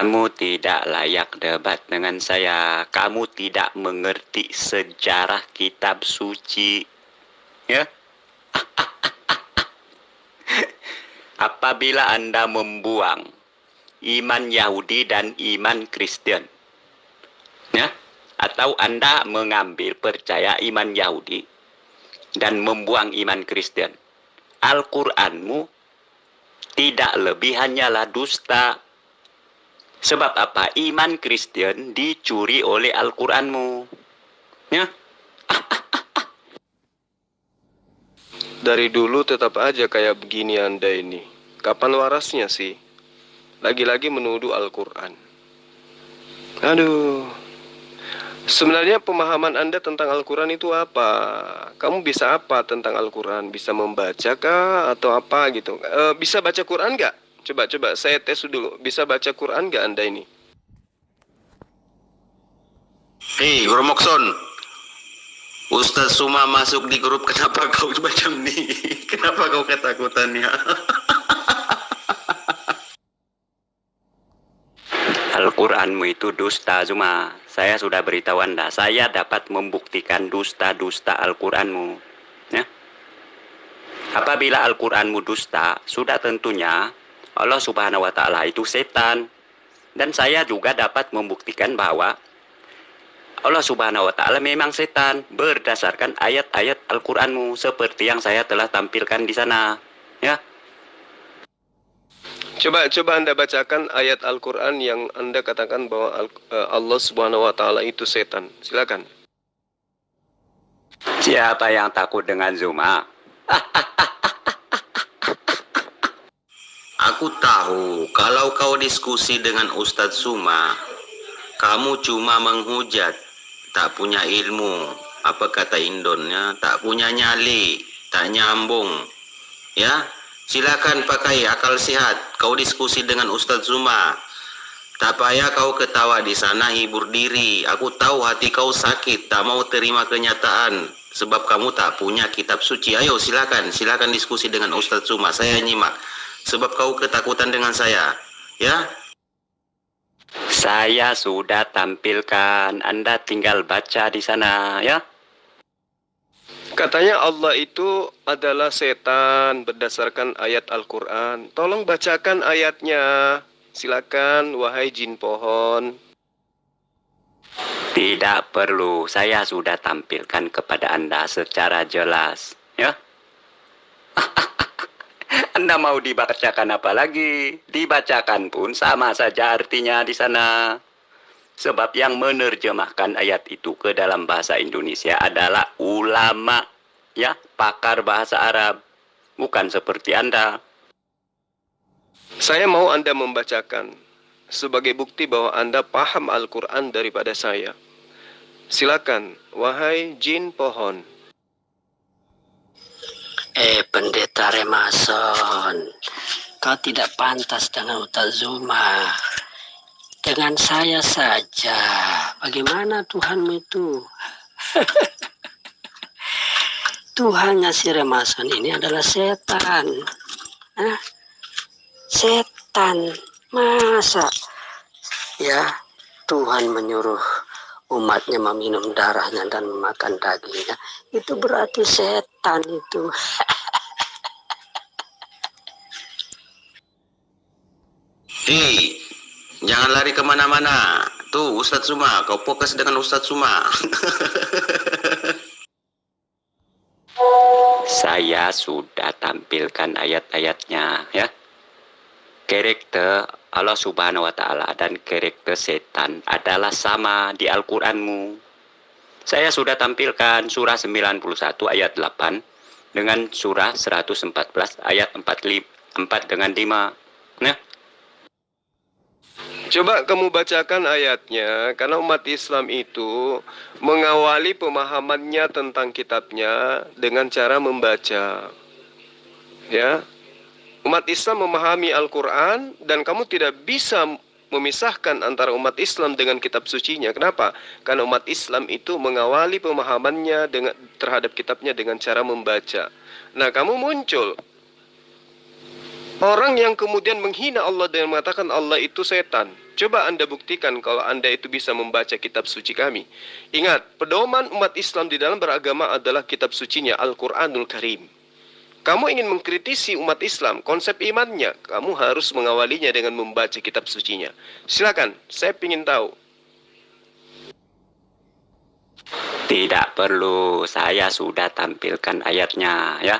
Kamu tidak layak debat dengan saya. Kamu tidak mengerti sejarah kitab suci. Ya? Apabila Anda membuang iman Yahudi dan iman Kristen, ya, atau Anda mengambil percaya iman Yahudi dan membuang iman Kristen, Al-Qur'anmu tidak lebih hanyalah dusta. Sebab apa? Iman Kristen dicuri oleh Al-Qur'anmu. Ya? Dari dulu tetap aja kayak begini Anda ini. Kapan warasnya sih? Lagi-lagi menuduh Al-Quran. Aduh. Sebenarnya pemahaman Anda tentang Al-Quran itu apa? Kamu bisa apa tentang Al-Quran? Bisa membaca kah? Atau apa gitu? Bisa baca Quran nggak? Coba saya tes dulu. Bisa baca Quran nggak Anda ini? Hei, Goromokson. Ustaz Suma masuk di grup, kenapa kau macam ni? Kenapa kau ketakutan ya? Al-Qur'anmu itu dusta, Zuma. Saya sudah beritahu Anda. Saya dapat membuktikan dusta-dusta Al-Qur'anmu. Ya? Apabila Al-Qur'anmu dusta, sudah tentunya Allah Subhanahu wa Ta'ala itu setan. Dan saya juga dapat membuktikan bahwa Allah Subhanahu wa Ta'ala memang setan berdasarkan ayat-ayat Al-Qur'anmu seperti yang saya telah tampilkan di sana. Ya. Coba Anda bacakan ayat Al-Quran yang Anda katakan bahwa Allah Subhanahu wa Ta'ala itu setan. Silakan. Siapa yang takut dengan Zuma? Aku tahu kalau kau diskusi dengan Ustadz Suma, kamu cuma menghujat, tak punya ilmu. Apa kata Indonnya? Tak punya nyali, tak nyambung. Ya, silakan pakai akal sehat. Kau diskusi dengan Ustadz Suma. Tak payah kau ketawa di sana, hibur diri. Aku tahu hati kau sakit, tak mau terima kenyataan. Sebab kamu tak punya kitab suci. Ayo silakan diskusi dengan Ustadz Suma. Saya nyimak. Sebab kau ketakutan dengan saya. Ya. Saya sudah tampilkan. Anda tinggal baca di sana, ya. Katanya Allah itu adalah setan berdasarkan ayat Al-Quran. Tolong bacakan ayatnya. Silakan, wahai jin pohon. Tidak perlu. Saya sudah tampilkan kepada Anda secara jelas, ya. Anda mau dibacakan apa lagi? Dibacakan pun sama saja artinya di sana. Sebab yang menerjemahkan ayat itu ke dalam bahasa Indonesia adalah ulama, ya, pakar bahasa Arab. Bukan seperti Anda. Saya mau Anda membacakan sebagai bukti bahwa Anda paham Al-Quran daripada saya. Silakan, wahai jin pohon. Pendeta Remason, kau tidak pantas dengan Ustaz Zuma. Dengan saya saja. Bagaimana Tuhanmu itu? Tuhannya si Remason ini adalah setan. Setan. Masa ya Tuhan menyuruh umatnya meminum darahnya dan memakan dagingnya? Itu berarti setan itu. Hei, jangan lari kemana-mana. Tuh Ustadz Suma, kau fokus dengan Ustadz Suma. Saya sudah tampilkan ayat-ayatnya, ya. Karakter Allah Subhanahu wa Ta'ala dan karakter setan adalah sama di Al-Qur'anmu. Saya sudah tampilkan surah 91 ayat 8 dengan surah 114 ayat 4 dengan 5. Nah, Coba kamu bacakan ayatnya, karena umat Islam itu mengawali pemahamannya tentang kitabnya dengan cara membaca. Ya, umat Islam memahami Al-Quran dan kamu tidak bisa memisahkan antara umat Islam dengan kitab sucinya. Kenapa? Karena umat Islam itu mengawali pemahamannya terhadap kitabnya dengan cara membaca. Nah, kamu muncul orang yang kemudian menghina Allah dan mengatakan Allah itu setan. Coba Anda buktikan kalau Anda itu bisa membaca kitab suci kami. Ingat, pedoman umat Islam di dalam beragama adalah kitab sucinya Al-Quranul Karim. Kamu ingin mengkritisi umat Islam, konsep imannya, kamu harus mengawalinya dengan membaca kitab sucinya. Silakan, saya ingin tahu. Tidak perlu, saya sudah tampilkan ayatnya ya.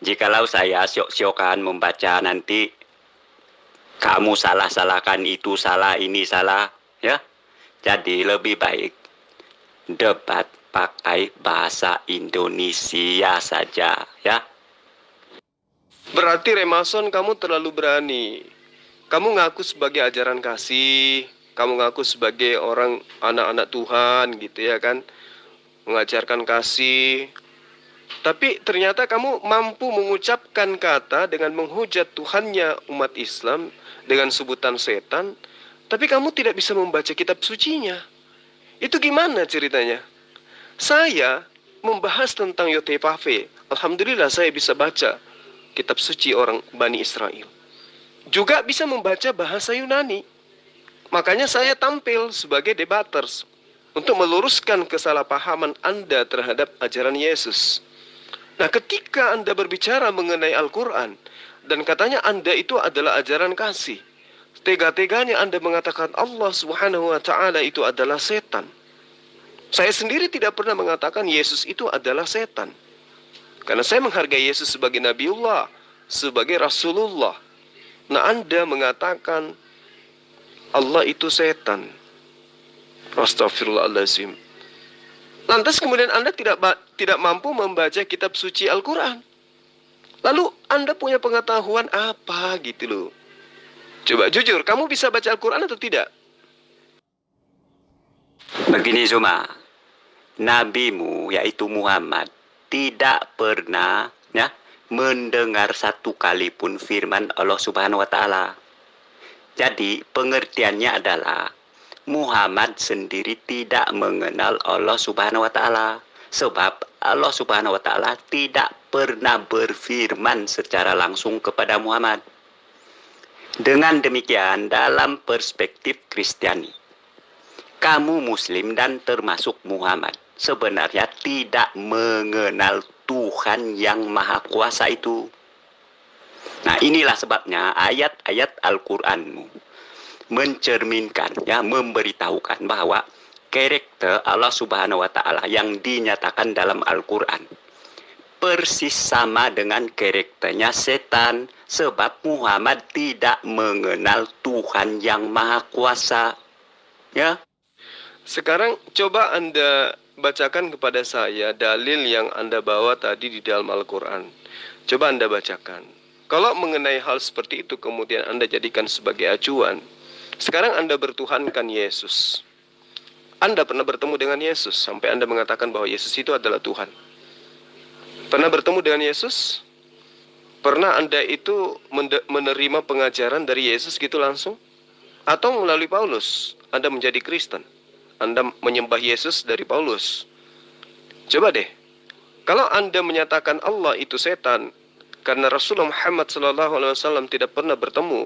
Jikalau saya syok-syokan membaca nanti kamu salah-salahkan itu salah, ini salah ya. Jadi lebih baik debat pakai bahasa Indonesia saja ya. Berarti Remason kamu terlalu berani. Kamu ngaku sebagai ajaran kasih, kamu ngaku sebagai orang anak-anak Tuhan gitu ya kan, mengajarkan kasih. Tapi ternyata kamu mampu mengucapkan kata dengan menghujat Tuhannya umat Islam dengan sebutan setan, tapi kamu tidak bisa membaca kitab sucinya. Itu gimana ceritanya? Saya membahas tentang Yotevave. Alhamdulillah saya bisa baca kitab suci orang Bani Israel. Juga bisa membaca bahasa Yunani. Makanya saya tampil sebagai debaters untuk meluruskan kesalahpahaman Anda terhadap ajaran Yesus. Nah, ketika Anda berbicara mengenai Al-Quran dan katanya Anda itu adalah ajaran kasih, tega-teganya Anda mengatakan Allah Subhanahu wa Ta'ala itu adalah setan. Saya sendiri tidak pernah mengatakan Yesus itu adalah setan, karena saya menghargai Yesus sebagai Nabiullah, sebagai Rasulullah. Nah, Anda mengatakan Allah itu setan. Astaghfirullahaladzim. Lantas kemudian Anda tidak mampu membaca kitab suci Al-Quran. Lalu Anda punya pengetahuan apa gitu loh. Coba jujur, kamu bisa baca Al-Quran atau tidak? Begini Zuma, nabimu yaitu Muhammad tidak pernah ya mendengar satu kali pun firman Allah Subhanahu wa Ta'ala. Jadi pengertiannya adalah Muhammad sendiri tidak mengenal Allah Subhanahu wa Ta'ala, sebab Allah Subhanahu wa Ta'ala tidak pernah berfirman secara langsung kepada Muhammad. Dengan demikian, dalam perspektif Kristiani, kamu Muslim dan termasuk Muhammad sebenarnya tidak mengenal Tuhan yang Maha Kuasa itu. Nah, inilah sebabnya ayat-ayat Al-Quranmu mencerminkan, ya, memberitahukan bahwa karakter Allah Subhanahu wa Ta'ala yang dinyatakan dalam Al-Quran persis sama dengan karakternya setan, sebab Muhammad tidak mengenal Tuhan yang Maha Kuasa. Ya. Sekarang coba Anda bacakan kepada saya dalil yang Anda bawa tadi di dalam Al-Quran. Coba Anda bacakan. Kalau mengenai hal seperti itu kemudian Anda jadikan sebagai acuan, sekarang Anda bertuhankan Yesus. Anda pernah bertemu dengan Yesus sampai Anda mengatakan bahwa Yesus itu adalah Tuhan. Pernah bertemu dengan Yesus? Pernah Anda itu menerima pengajaran dari Yesus gitu langsung? Atau melalui Paulus Anda menjadi Kristen? Anda menyembah Yesus dari Paulus? Coba deh, kalau Anda menyatakan Allah itu setan karena Rasulullah Muhammad SAW tidak pernah bertemu,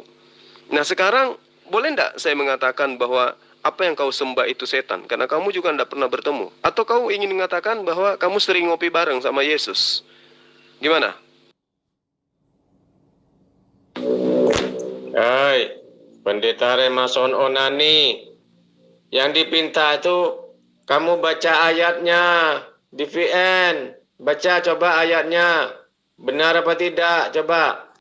nah sekarang boleh tidak saya mengatakan bahwa apa yang kau sembah itu setan? Karena kamu juga tidak pernah bertemu. Atau kau ingin mengatakan bahwa kamu sering ngopi bareng sama Yesus? Gimana? Hai, Pendeta Remason Onani. Yang dipinta itu kamu baca ayatnya di VN. Baca coba ayatnya. Benar apa tidak? Coba.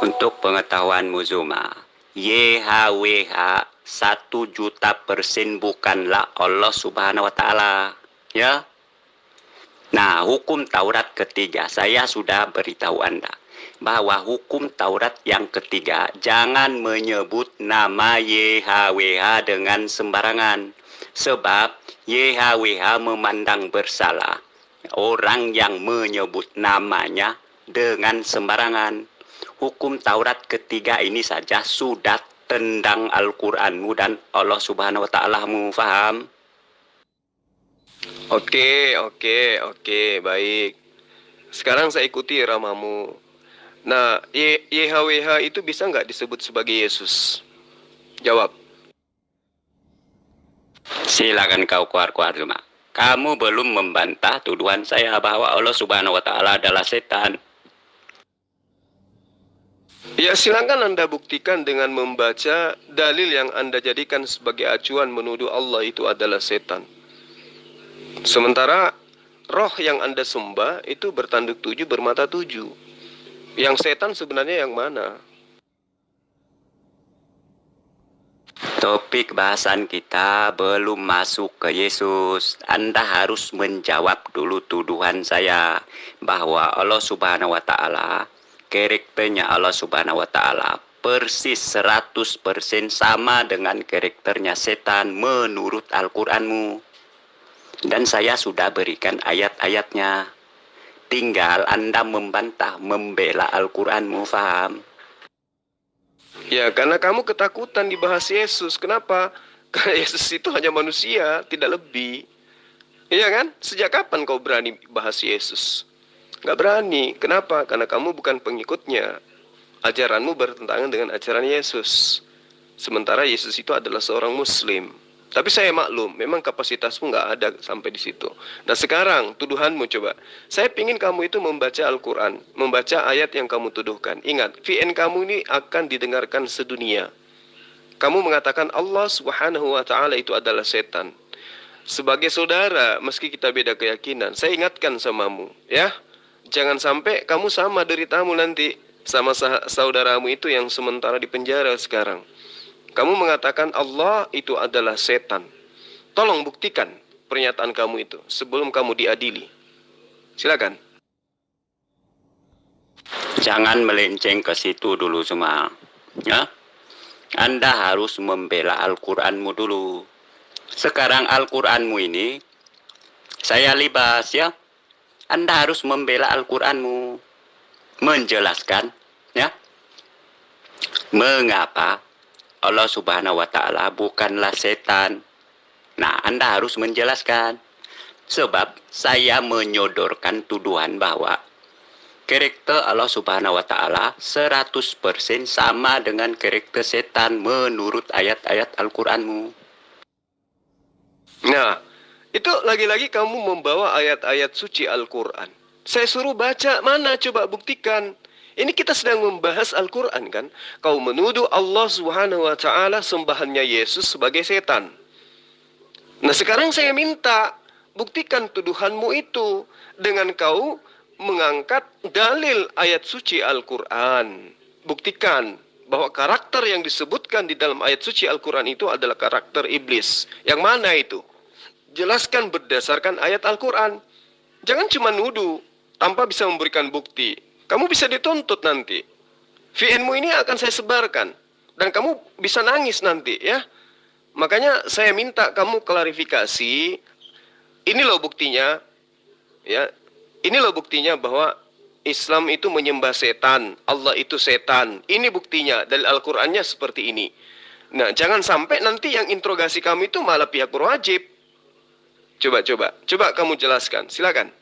Untuk pengetahuanmu Zuma, YHWH 1.000.000% bukanlah Allah Subhanahu wa Ta'ala. Ya. Nah, hukum Taurat ketiga saya sudah beritahu Anda bahwa hukum Taurat yang ketiga, jangan menyebut nama YHWH dengan sembarangan, sebab YHWH memandang bersalah orang yang menyebut namanya dengan sembarangan. Hukum Taurat ketiga ini saja sudah tendang Al-Quranmu dan Allah Subhanahu wa Ta'alamu, faham? Oke, baik. Sekarang saya ikuti iramamu. Nah, YHWH itu bisa nggak disebut sebagai Yesus? Jawab. Silakan kau keluar Zuma. Kamu belum membantah tuduhan saya bahwa Allah Subhanahu wa taala adalah setan. Ya, silakan Anda buktikan dengan membaca dalil yang Anda jadikan sebagai acuan menuduh Allah itu adalah setan. Sementara roh yang Anda sembah itu bertanduk 7, bermata 7. Yang setan sebenarnya yang mana? Topik bahasan kita belum masuk ke Yesus. Anda harus menjawab dulu tuduhan saya bahwa Allah Subhanahu wa taala, karakternya Allah Subhanahu wa taala persis 100% sama dengan karakternya setan menurut Al-Qur'anmu. Dan saya sudah berikan ayat-ayatnya. Tinggal Anda membantah, membela Al-Qur'anmu, faham? Ya, karena kamu ketakutan dibahas Yesus. Kenapa? Karena Yesus itu hanya manusia, tidak lebih. Iya kan? Sejak kapan kau berani bahas Yesus? Gak berani. Kenapa? Karena kamu bukan pengikutnya. Ajaranmu bertentangan dengan ajaran Yesus. Sementara Yesus itu adalah seorang Muslim. Tapi saya maklum, memang kapasitasmu nggak ada sampai di situ. Nah sekarang tuduhanmu coba. Saya pingin kamu itu membaca Al-Quran, membaca ayat yang kamu tuduhkan. Ingat, VN kamu ini akan didengarkan sedunia. Kamu mengatakan Allah Subhanahu wa taala itu adalah setan. Sebagai saudara, meski kita beda keyakinan, saya ingatkan samamu, ya. Jangan sampai kamu sama deritamu nanti sama saudaramu itu yang sementara di penjara sekarang. Kamu mengatakan Allah itu adalah setan. Tolong buktikan pernyataan kamu itu sebelum kamu diadili. Silakan. Jangan melenceng ke situ dulu semua. Ya? Anda harus membela Al-Qur'anmu dulu. Sekarang Al-Qur'anmu ini saya libas ya. Anda harus membela Al-Qur'anmu. Menjelaskan ya. Mengapa Allah Subhanahu wa taala bukanlah setan. Nah, Anda harus menjelaskan. Sebab saya menyodorkan tuduhan bahwa karakter Allah Subhanahu wa taala 100% sama dengan karakter setan menurut ayat-ayat Al-Qur'anmu. Nah, itu lagi-lagi kamu membawa ayat-ayat suci Al-Quran. Saya suruh baca, mana coba buktikan. Ini kita sedang membahas Al-Quran kan. Kau menuduh Allah Subhanahu wa ta'ala sembahannya Yesus sebagai setan. Nah sekarang saya minta buktikan tuduhanmu itu dengan kau mengangkat dalil ayat suci Al-Quran. Buktikan bahwa karakter yang disebutkan di dalam ayat suci Al-Quran itu adalah karakter iblis. Yang mana itu? Jelaskan berdasarkan ayat Al-Quran. Jangan cuma nuduh tanpa bisa memberikan bukti. Kamu bisa dituntut nanti. VN-mu ini akan saya sebarkan. Dan kamu bisa nangis nanti ya. Makanya saya minta kamu klarifikasi. Ini loh buktinya. Ya. Ini loh buktinya bahwa Islam itu menyembah setan. Allah itu setan. Ini buktinya. Dari Al-Qur'annya seperti ini. Nah jangan sampai nanti yang interogasi kamu itu malah pihak berwajib. Coba kamu jelaskan. Silakan.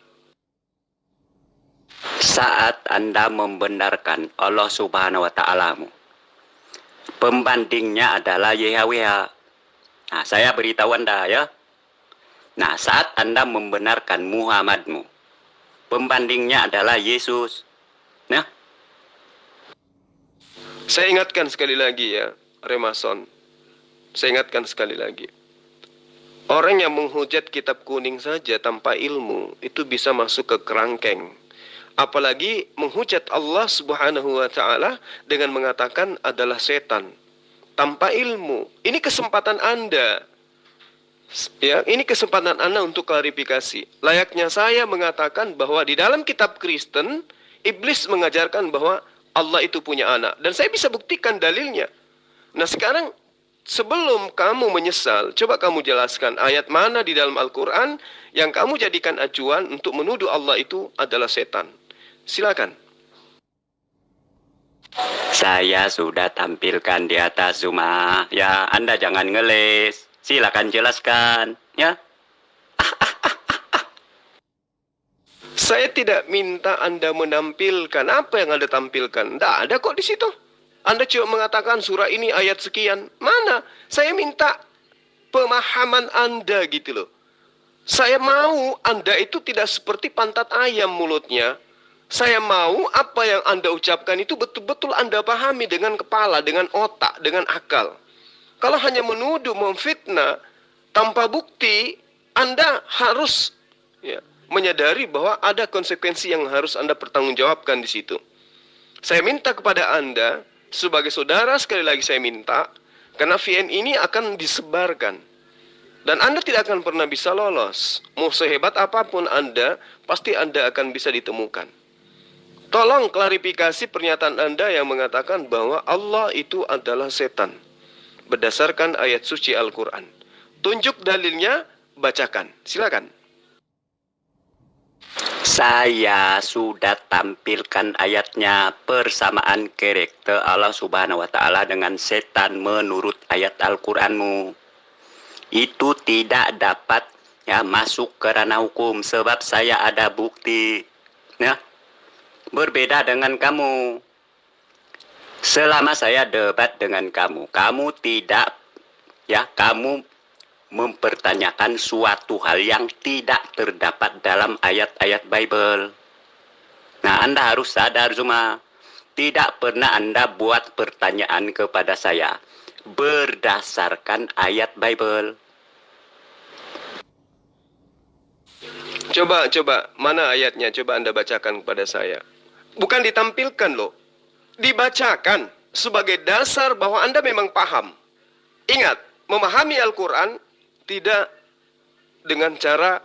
Saat Anda membenarkan Allah Subhanahu wa ta'alamu, pembandingnya adalah YHWH. Nah, saya beritahu Anda ya. Nah, saat Anda membenarkan Muhammadmu, pembandingnya adalah Yesus. Nah, saya ingatkan sekali lagi ya, Remason. Saya ingatkan sekali lagi. Orang yang menghujat kitab kuning saja tanpa ilmu, itu bisa masuk ke kerangkeng. Apalagi menghujat Allah Subhanahu wa ta'ala dengan mengatakan adalah setan. Tanpa ilmu. Ini kesempatan Anda. Ya, ini kesempatan Anda untuk klarifikasi. Layaknya saya mengatakan bahwa di dalam kitab Kristen, iblis mengajarkan bahwa Allah itu punya anak. Dan saya bisa buktikan dalilnya. Nah sekarang, sebelum kamu menyesal, coba kamu jelaskan ayat mana di dalam Al-Quran yang kamu jadikan acuan untuk menuduh Allah itu adalah setan. Silakan. saya sudah tampilkan di atas Zuma. Ya, Anda jangan ngeles. Silakan jelaskan ya. Saya tidak minta Anda menampilkan apa yang Anda tampilkan. Tidak ada kok di situ. Anda cuma mengatakan surah ini ayat sekian. Mana? Saya minta pemahaman Anda gitu loh. Saya mau Anda itu tidak seperti pantat ayam mulutnya. Saya mau apa yang Anda ucapkan itu betul-betul Anda pahami dengan kepala, dengan otak, dengan akal. Kalau hanya menuduh, memfitnah, tanpa bukti, Anda harus menyadari bahwa ada konsekuensi yang harus Anda pertanggungjawabkan di situ. Saya minta kepada Anda, sebagai saudara sekali lagi saya minta, karena VN ini akan disebarkan. Dan Anda tidak akan pernah bisa lolos. Mau sehebat apapun Anda, pasti Anda akan bisa ditemukan. Tolong klarifikasi pernyataan Anda yang mengatakan bahwa Allah itu adalah setan. Berdasarkan ayat suci Al-Quran. Tunjuk dalilnya, bacakan. Silakan. Saya sudah tampilkan ayatnya persamaan karakter Allah Subhanahu wa taala dengan setan menurut ayat Al-Qur'anmu. Itu tidak dapat masuk ke ranah hukum sebab saya ada bukti. Ya. Berbeda dengan kamu. Selama saya debat dengan kamu, kamu tidak kamu mempertanyakan suatu hal yang tidak terdapat dalam ayat-ayat Bible. Nah, Anda harus sadar Zuma, tidak pernah Anda buat pertanyaan kepada saya berdasarkan ayat Bible. Coba, mana ayatnya? Coba Anda bacakan kepada saya. Bukan ditampilkan loh, dibacakan sebagai dasar bahwa Anda memang paham. Ingat, memahami Al-Quran tidak dengan cara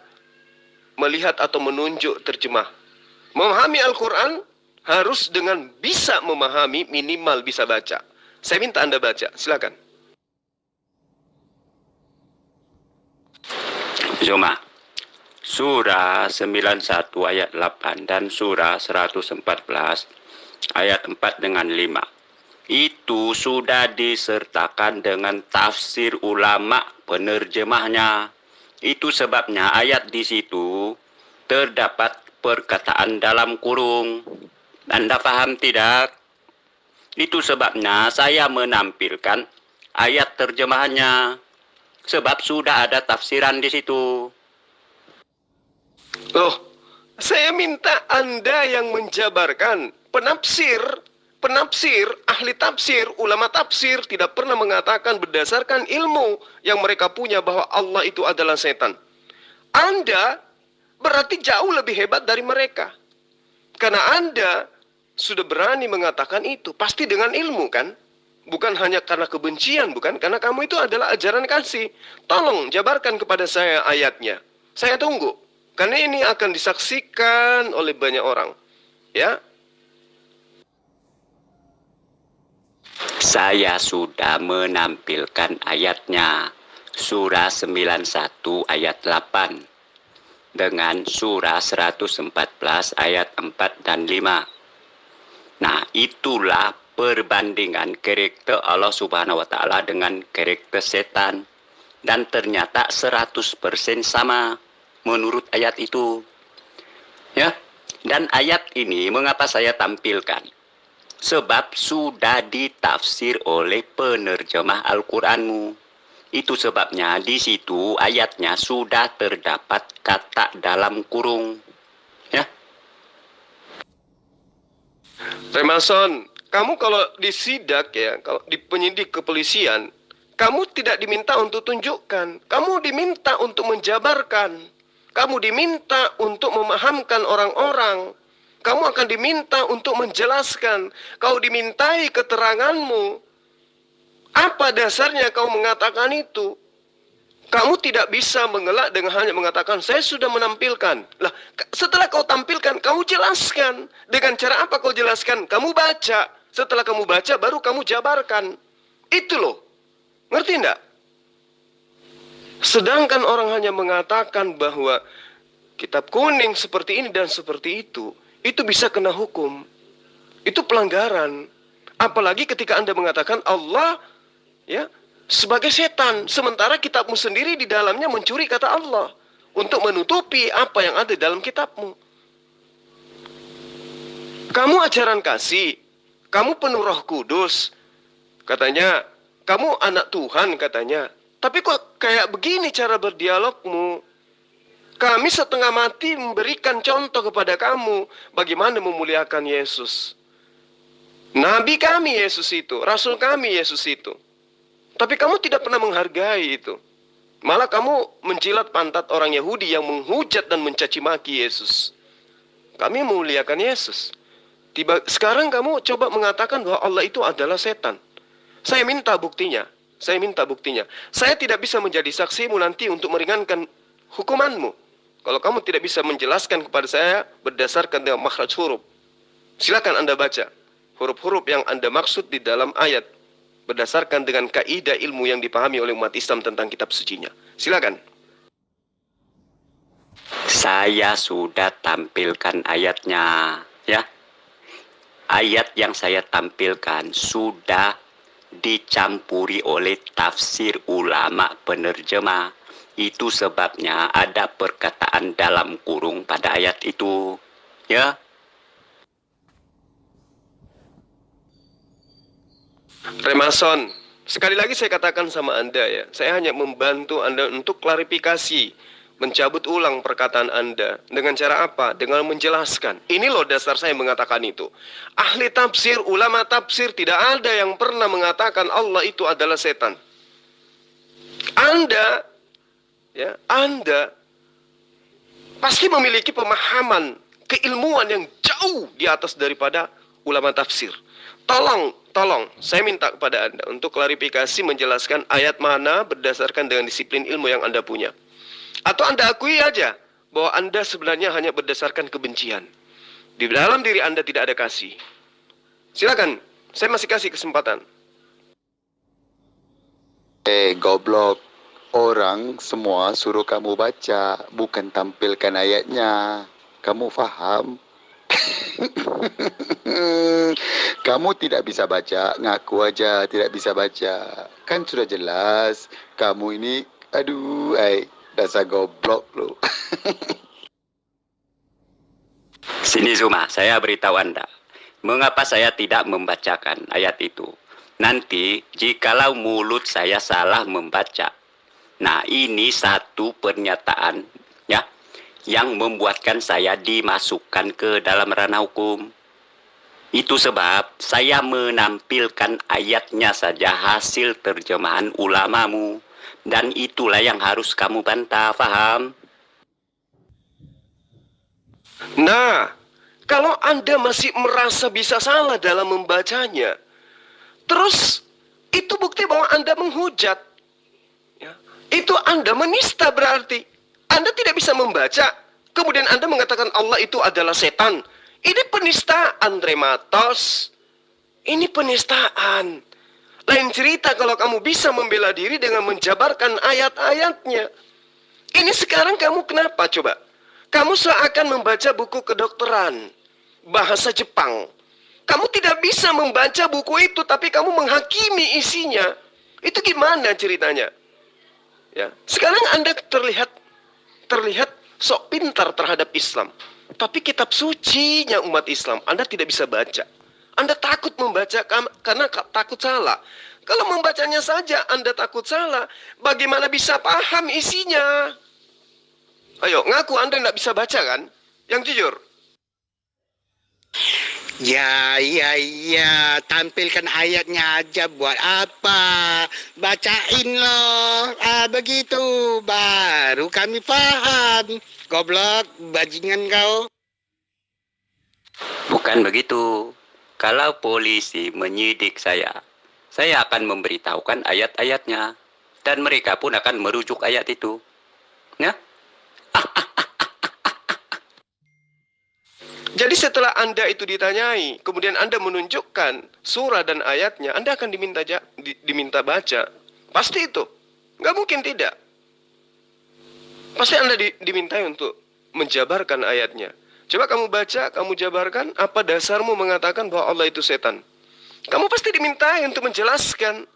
melihat atau menunjuk terjemah. Memahami Al-Quran harus dengan bisa memahami, minimal bisa baca. Saya minta Anda baca, silakan. Zuma, surah 91 ayat 8 dan surah 114 ayat 4 dengan 5. Itu sudah disertakan dengan tafsir ulama penerjemahnya. Itu sebabnya ayat di situ terdapat perkataan dalam kurung. Anda paham tidak? Itu sebabnya saya menampilkan ayat terjemahannya. Sebab sudah ada tafsiran di situ. Loh, saya minta Anda yang menjabarkan. Penafsir, ahli tafsir, ulama tafsir tidak pernah mengatakan berdasarkan ilmu yang mereka punya bahwa Allah itu adalah setan. Anda berarti jauh lebih hebat dari mereka. Karena Anda sudah berani mengatakan itu. Pasti dengan ilmu kan? Bukan hanya karena kebencian, bukan? Karena kamu itu adalah ajaran kasih. Tolong jabarkan kepada saya ayatnya. Saya tunggu. Karena ini akan disaksikan oleh banyak orang. Ya. Saya sudah menampilkan ayatnya. Surah 91 ayat 8. Dengan surah 114 ayat 4 dan 5. Nah, itulah perbandingan karakter Allah Subhanahu wa taala dengan karakter setan. Dan ternyata 100% sama menurut ayat itu. Ya. Dan ayat ini mengapa saya tampilkan? Sebab sudah ditafsir oleh penerjemah Al-Qur'anmu. Itu sebabnya di situ ayatnya sudah terdapat kata dalam kurung. Ya. Remason, kamu kalau disidak kalau di penyidik kepolisian, kamu tidak diminta untuk tunjukkan. Kamu diminta untuk menjabarkan. Kamu diminta untuk memahamkan orang-orang. Kamu akan diminta untuk menjelaskan. Kau dimintai keteranganmu. Apa dasarnya kau mengatakan itu? Kamu tidak bisa mengelak dengan hanya mengatakan, saya sudah menampilkan. Lah, setelah kau tampilkan, kamu jelaskan. Dengan cara apa kau jelaskan? Kamu baca. Setelah kamu baca, baru kamu jabarkan. Itu loh. Ngerti enggak? Sedangkan orang hanya mengatakan bahwa kitab kuning seperti ini dan seperti itu bisa kena hukum. Itu pelanggaran. Apalagi ketika Anda mengatakan Allah sebagai setan, sementara kitabmu sendiri di dalamnya mencuri kata Allah untuk menutupi apa yang ada dalam kitabmu. Kamu ajaran kasih, kamu penuh Roh Kudus, katanya. Kamu anak Tuhan katanya. Tapi kok kayak begini cara berdialogmu? Kami setengah mati memberikan contoh kepada kamu bagaimana memuliakan Yesus. Nabi kami Yesus itu, Rasul kami Yesus itu. Tapi kamu tidak pernah menghargai itu. Malah kamu menjilat pantat orang Yahudi yang menghujat dan mencaci maki Yesus. Kami memuliakan Yesus. Sekarang kamu coba mengatakan bahwa Allah itu adalah setan. Saya minta buktinya. Saya tidak bisa menjadi saksimu nanti untuk meringankan hukumanmu. Kalau kamu tidak bisa menjelaskan kepada saya berdasarkan dengan makhraj huruf. Silakan Anda baca huruf-huruf yang Anda maksud di dalam ayat. Berdasarkan dengan kaidah ilmu yang dipahami oleh umat Islam tentang kitab sucinya. Silakan. Saya sudah tampilkan ayatnya, ya. Ayat yang saya tampilkan sudah dicampuri oleh tafsir ulama penerjemah. Itu sebabnya ada perkataan dalam kurung pada ayat itu, ya. Remason, sekali lagi saya katakan sama Anda ya, saya hanya membantu Anda untuk klarifikasi, mencabut ulang perkataan Anda. Dengan cara apa? Dengan menjelaskan. Ini loh dasar saya mengatakan itu. Ahli tafsir, ulama tafsir, tidak ada yang pernah mengatakan Allah itu adalah setan. Anda pasti memiliki pemahaman, keilmuan yang jauh di atas daripada ulama tafsir. Tolong, saya minta kepada Anda untuk klarifikasi menjelaskan ayat mana berdasarkan dengan disiplin ilmu yang Anda punya. Atau Anda akui aja bahwa Anda sebenarnya hanya berdasarkan kebencian. Di dalam diri Anda tidak ada kasih. Silakan, saya masih kasih kesempatan. Goblok. Orang semua suruh kamu baca, bukan tampilkan ayatnya. Kamu faham? Kamu tidak bisa baca, ngaku aja tidak bisa baca. Kan sudah jelas, kamu ini, dasar goblok lu. Sini Zuma, saya beritahu Anda. Mengapa saya tidak membacakan ayat itu? Nanti, jikalau mulut saya salah membaca. Nah, ini satu pernyataan, ya, yang membuatkan saya dimasukkan ke dalam ranah hukum. Itu sebab saya menampilkan ayatnya saja hasil terjemahan ulamamu. Dan itulah yang harus kamu bantah, paham? Nah, kalau Anda masih merasa bisa salah dalam membacanya, terus itu bukti bahwa Anda menghujat. Ya, itu Anda menista berarti. Anda tidak bisa membaca, kemudian Anda mengatakan Allah itu adalah setan. Ini penistaan, Rematos. Ini penistaan. Lain cerita kalau kamu bisa membela diri dengan menjabarkan ayat-ayatnya. Ini sekarang kamu kenapa coba? Kamu seakan membaca buku kedokteran, bahasa Jepang. Kamu tidak bisa membaca buku itu, tapi kamu menghakimi isinya. Itu gimana ceritanya? Ya, sekarang Anda terlihat sok pintar terhadap Islam. Tapi kitab sucinya umat Islam Anda tidak bisa baca. Anda takut membaca karena takut salah. Kalau membacanya saja Anda takut salah, bagaimana bisa paham isinya? Ayo, ngaku Anda tidak bisa baca kan? Yang jujur. Ya, tampilkan ayatnya aja buat apa? Bacain loh, begitu, baru kami paham. Goblok, bajingan kau. Bukan begitu. Kalau polisi menyidik saya akan memberitahukan ayat-ayatnya. Dan mereka pun akan merujuk ayat itu. Ya? Jadi setelah Anda itu ditanyai, kemudian Anda menunjukkan surah dan ayatnya, Anda akan diminta baca. Pasti itu. Nggak mungkin tidak. Pasti Anda dimintai untuk menjabarkan ayatnya. Coba kamu baca, kamu jabarkan, apa dasarmu mengatakan bahwa Allah itu setan? Kamu pasti dimintai untuk menjelaskan.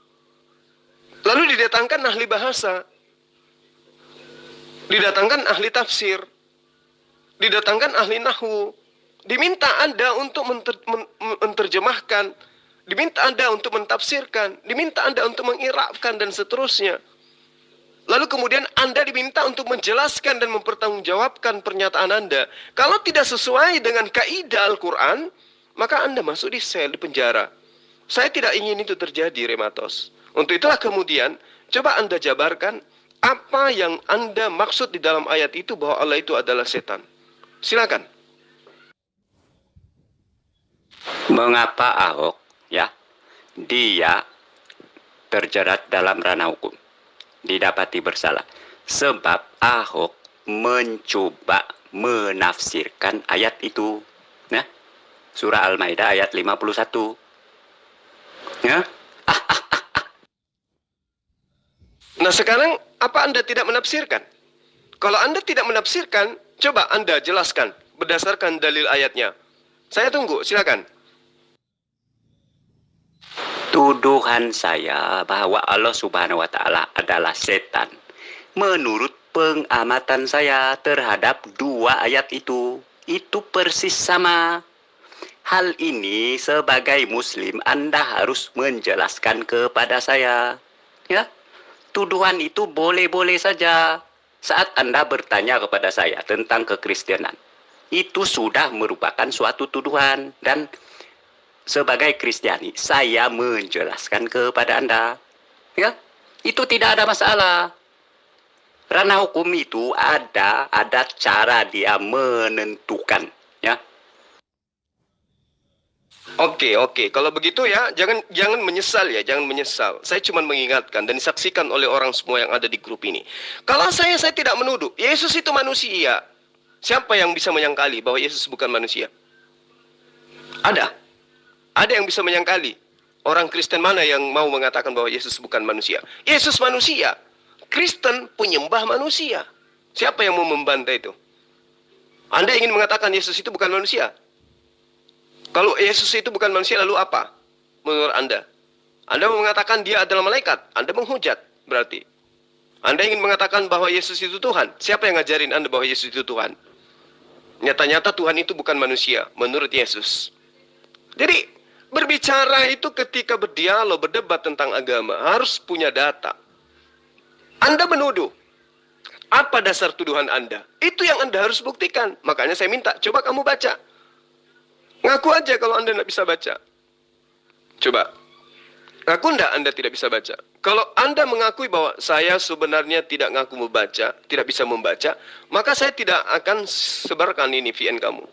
Lalu didatangkan ahli bahasa. Didatangkan ahli tafsir. Didatangkan ahli nahwu. Diminta Anda untuk menerjemahkan, diminta Anda untuk mentafsirkan, diminta Anda untuk mengirabkan dan seterusnya. Lalu kemudian Anda diminta untuk menjelaskan dan mempertanggungjawabkan pernyataan Anda. Kalau tidak sesuai dengan kaidah Al-Quran, maka Anda masuk di sel, di penjara. Saya tidak ingin itu terjadi, Rematos. Untuk itulah kemudian, coba Anda jabarkan apa yang Anda maksud di dalam ayat itu bahwa Allah itu adalah setan. Silakan. Mengapa Ahok, ya, dia terjerat dalam ranah hukum, didapati bersalah? Sebab Ahok mencoba menafsirkan ayat itu, ya, surah Al-Maidah ayat 51, ya. Nah sekarang, apa Anda tidak menafsirkan? Kalau Anda tidak menafsirkan, coba Anda jelaskan berdasarkan dalil ayatnya. Saya tunggu, silakan. Tuduhan saya bahwa Allah Subhanahu wa Ta'ala adalah setan, menurut pengamatan saya terhadap dua ayat itu persis sama. Hal ini sebagai Muslim Anda harus menjelaskan kepada saya, ya. Tuduhan itu boleh-boleh saja. Saat Anda bertanya kepada saya tentang kekristenan, itu sudah merupakan suatu tuduhan. Dan sebagai Kristiani, saya menjelaskan kepada Anda, ya, itu tidak ada masalah. Ranah hukum itu ada cara dia menentukan, ya. Oke. Kalau begitu ya, jangan menyesal ya, jangan menyesal. Saya cuma mengingatkan dan disaksikan oleh orang semua yang ada di grup ini. Kalau saya tidak menuduh, Yesus itu manusia. Siapa yang bisa menyangkali bahwa Yesus bukan manusia? Ada yang bisa menyangkali. Orang Kristen mana yang mau mengatakan bahwa Yesus bukan manusia? Yesus manusia. Kristen penyembah manusia. Siapa yang mau membantah itu? Anda ingin mengatakan Yesus itu bukan manusia? Kalau Yesus itu bukan manusia, lalu apa menurut Anda? Anda mau mengatakan dia adalah malaikat, Anda menghujat berarti. Anda ingin mengatakan bahwa Yesus itu Tuhan. Siapa yang ngajarin Anda bahwa Yesus itu Tuhan? Nyata-nyata Tuhan itu bukan manusia menurut Yesus. Jadi berbicara itu ketika berdialog, berdebat tentang agama harus punya data. Anda menuduh. Apa dasar tuduhan Anda? Itu yang Anda harus buktikan. Makanya saya minta, coba kamu baca. Ngaku aja kalau Anda tidak bisa baca. Coba. Ngaku enggak Anda tidak bisa baca? Kalau Anda mengakui bahwa saya sebenarnya tidak ngaku membaca, tidak bisa membaca, maka saya tidak akan sebarkan ini VN kamu.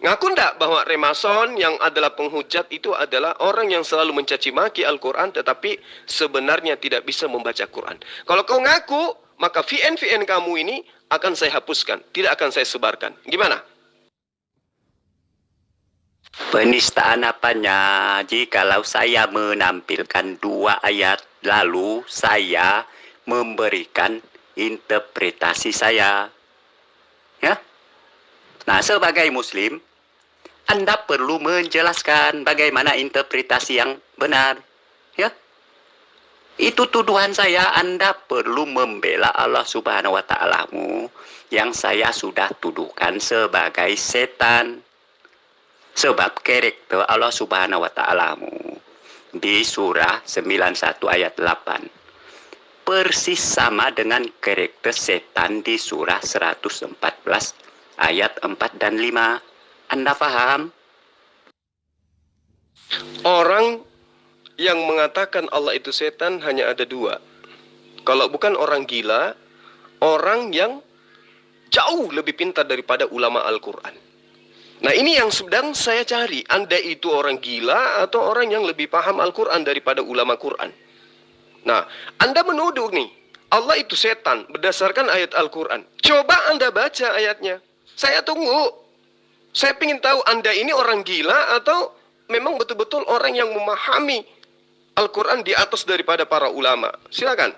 Ngaku enggak bahwa Remason yang adalah penghujat itu adalah orang yang selalu mencaci maki Al-Quran tetapi sebenarnya tidak bisa membaca Quran. Kalau kau ngaku, maka VN kamu ini akan saya hapuskan, tidak akan saya sebarkan. Gimana? Penistaan apanya jikalau saya menampilkan dua ayat lalu saya memberikan interpretasi saya, ya? Nah, sebagai Muslim Anda perlu menjelaskan bagaimana interpretasi yang benar, ya. Itu tuduhan saya. Anda perlu membela Allah Subhanahu wa Ta'ala-mu yang saya sudah tuduhkan sebagai setan. Sebab karakter Allah Subhanahu wa Ta'ala-mu di surah 91 ayat 8 persis sama dengan karakter setan di surah 114 ayat 4 dan 5. Anda paham? Orang yang mengatakan Allah itu setan hanya ada dua. Kalau bukan orang gila, orang yang jauh lebih pintar daripada ulama Al-Quran. Nah ini yang sedang saya cari. Anda itu orang gila atau orang yang lebih paham Al-Quran daripada ulama Quran? Nah, Anda menuduh nih, Allah itu setan berdasarkan ayat Al-Quran. Coba Anda baca ayatnya. Saya tunggu. Saya ingin tahu Anda ini orang gila atau memang betul-betul orang yang memahami Al-Quran di atas daripada para ulama. Silakan.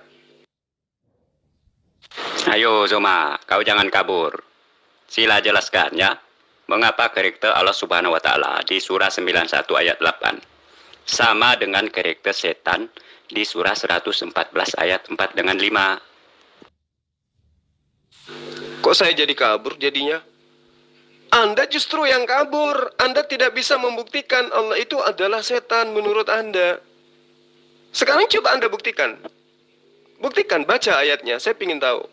Ayo Zoma, kau jangan kabur. Sila jelaskan ya. Mengapa karakter Allah Subhanahu wa Ta'ala di surah 91 ayat 8 sama dengan karakter setan di surah 114 ayat 4 dengan 5? Kok saya jadi kabur jadinya? Anda justru yang kabur. Anda tidak bisa membuktikan Allah itu adalah setan menurut Anda. Sekarang coba Anda buktikan. Buktikan, baca ayatnya. Saya ingin tahu.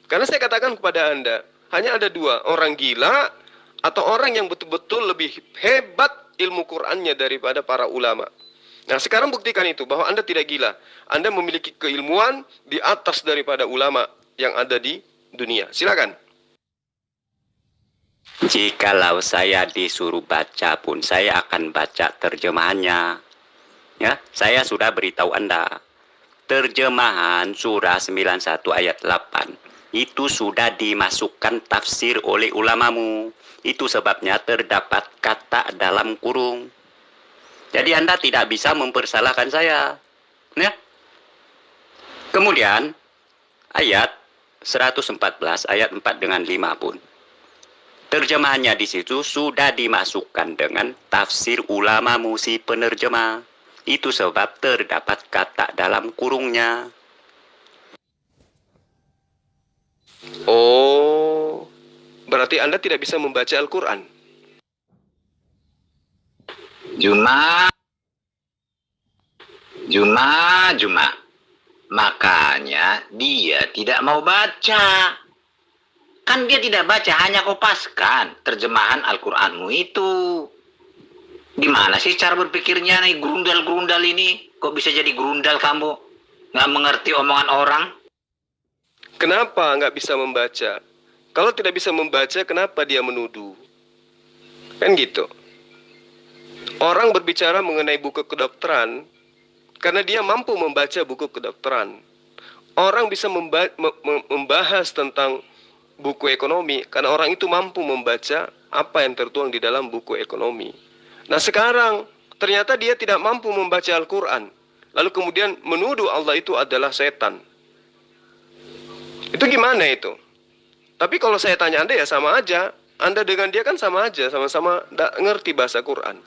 Karena saya katakan kepada Anda, hanya ada dua, orang gila atau orang yang betul-betul lebih hebat ilmu Qur'annya daripada para ulama. Nah, sekarang buktikan itu, bahwa Anda tidak gila. Anda memiliki keilmuan di atas daripada ulama yang ada di dunia. Silakan. Jikalau saya disuruh baca pun, saya akan baca terjemahannya. Ya, saya sudah beritahu Anda. Terjemahan surah 91 ayat 8. Itu sudah dimasukkan tafsir oleh ulamamu. Itu sebabnya terdapat kata dalam kurung. Jadi Anda tidak bisa mempersalahkan saya. Ya. Kemudian ayat 114 ayat 4 dengan 5 pun. Terjemahannya di situ sudah dimasukkan dengan tafsir ulamamu si penerjemah. Itu sebab terdapat kata dalam kurungnya. Oh, berarti Anda tidak bisa membaca Al-Quran. Juma. Makanya dia tidak mau baca. Kan dia tidak baca, hanya kopaskan terjemahan Al-Quranmu itu. Di mana sih cara berpikirnya nih, gerundal-gerundal ini? Kok bisa jadi gerundal kamu? Nggak mengerti omongan orang? Kenapa nggak bisa membaca? Kalau tidak bisa membaca, kenapa dia menuduh? Kan gitu. Orang berbicara mengenai buku kedokteran karena dia mampu membaca buku kedokteran. Orang bisa membahas tentang buku ekonomi karena orang itu mampu membaca apa yang tertuang di dalam buku ekonomi. Nah, sekarang ternyata dia tidak mampu membaca Al-Quran, lalu kemudian menuduh Allah itu adalah setan. Itu gimana itu? Tapi kalau saya tanya Anda, ya sama aja. Anda dengan dia kan sama aja, sama-sama tidak ngerti bahasa Quran.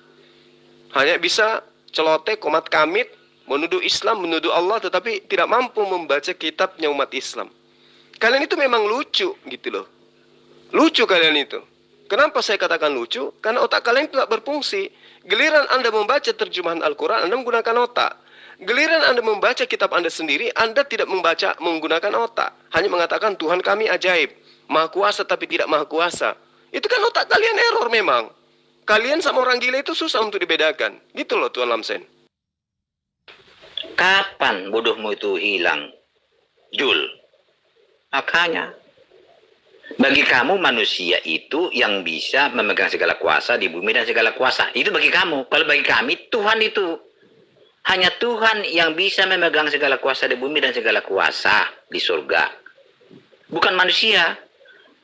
Hanya bisa celoteh, komat kamit, menuduh Islam, menuduh Allah, tetapi tidak mampu membaca kitabnya umat Islam. Kalian itu memang lucu gitu loh. Lucu kalian itu. Kenapa saya katakan lucu? Karena otak kalian tidak berfungsi. Giliran Anda membaca terjemahan Al-Quran, Anda menggunakan otak. Giliran Anda membaca kitab Anda sendiri, Anda tidak membaca menggunakan otak. Hanya mengatakan Tuhan kami ajaib, maha kuasa tapi tidak maha kuasa. Itu kan otak kalian error memang. Kalian sama orang gila itu susah untuk dibedakan. Gitu loh Tuan Lamsen. Kapan bodohmu itu hilang, Jul? Makanya, bagi kamu manusia itu yang bisa memegang segala kuasa di bumi dan segala kuasa. Itu bagi kamu. Kalau bagi kami, Tuhan itu. Hanya Tuhan yang bisa memegang segala kuasa di bumi dan segala kuasa di surga. Bukan manusia.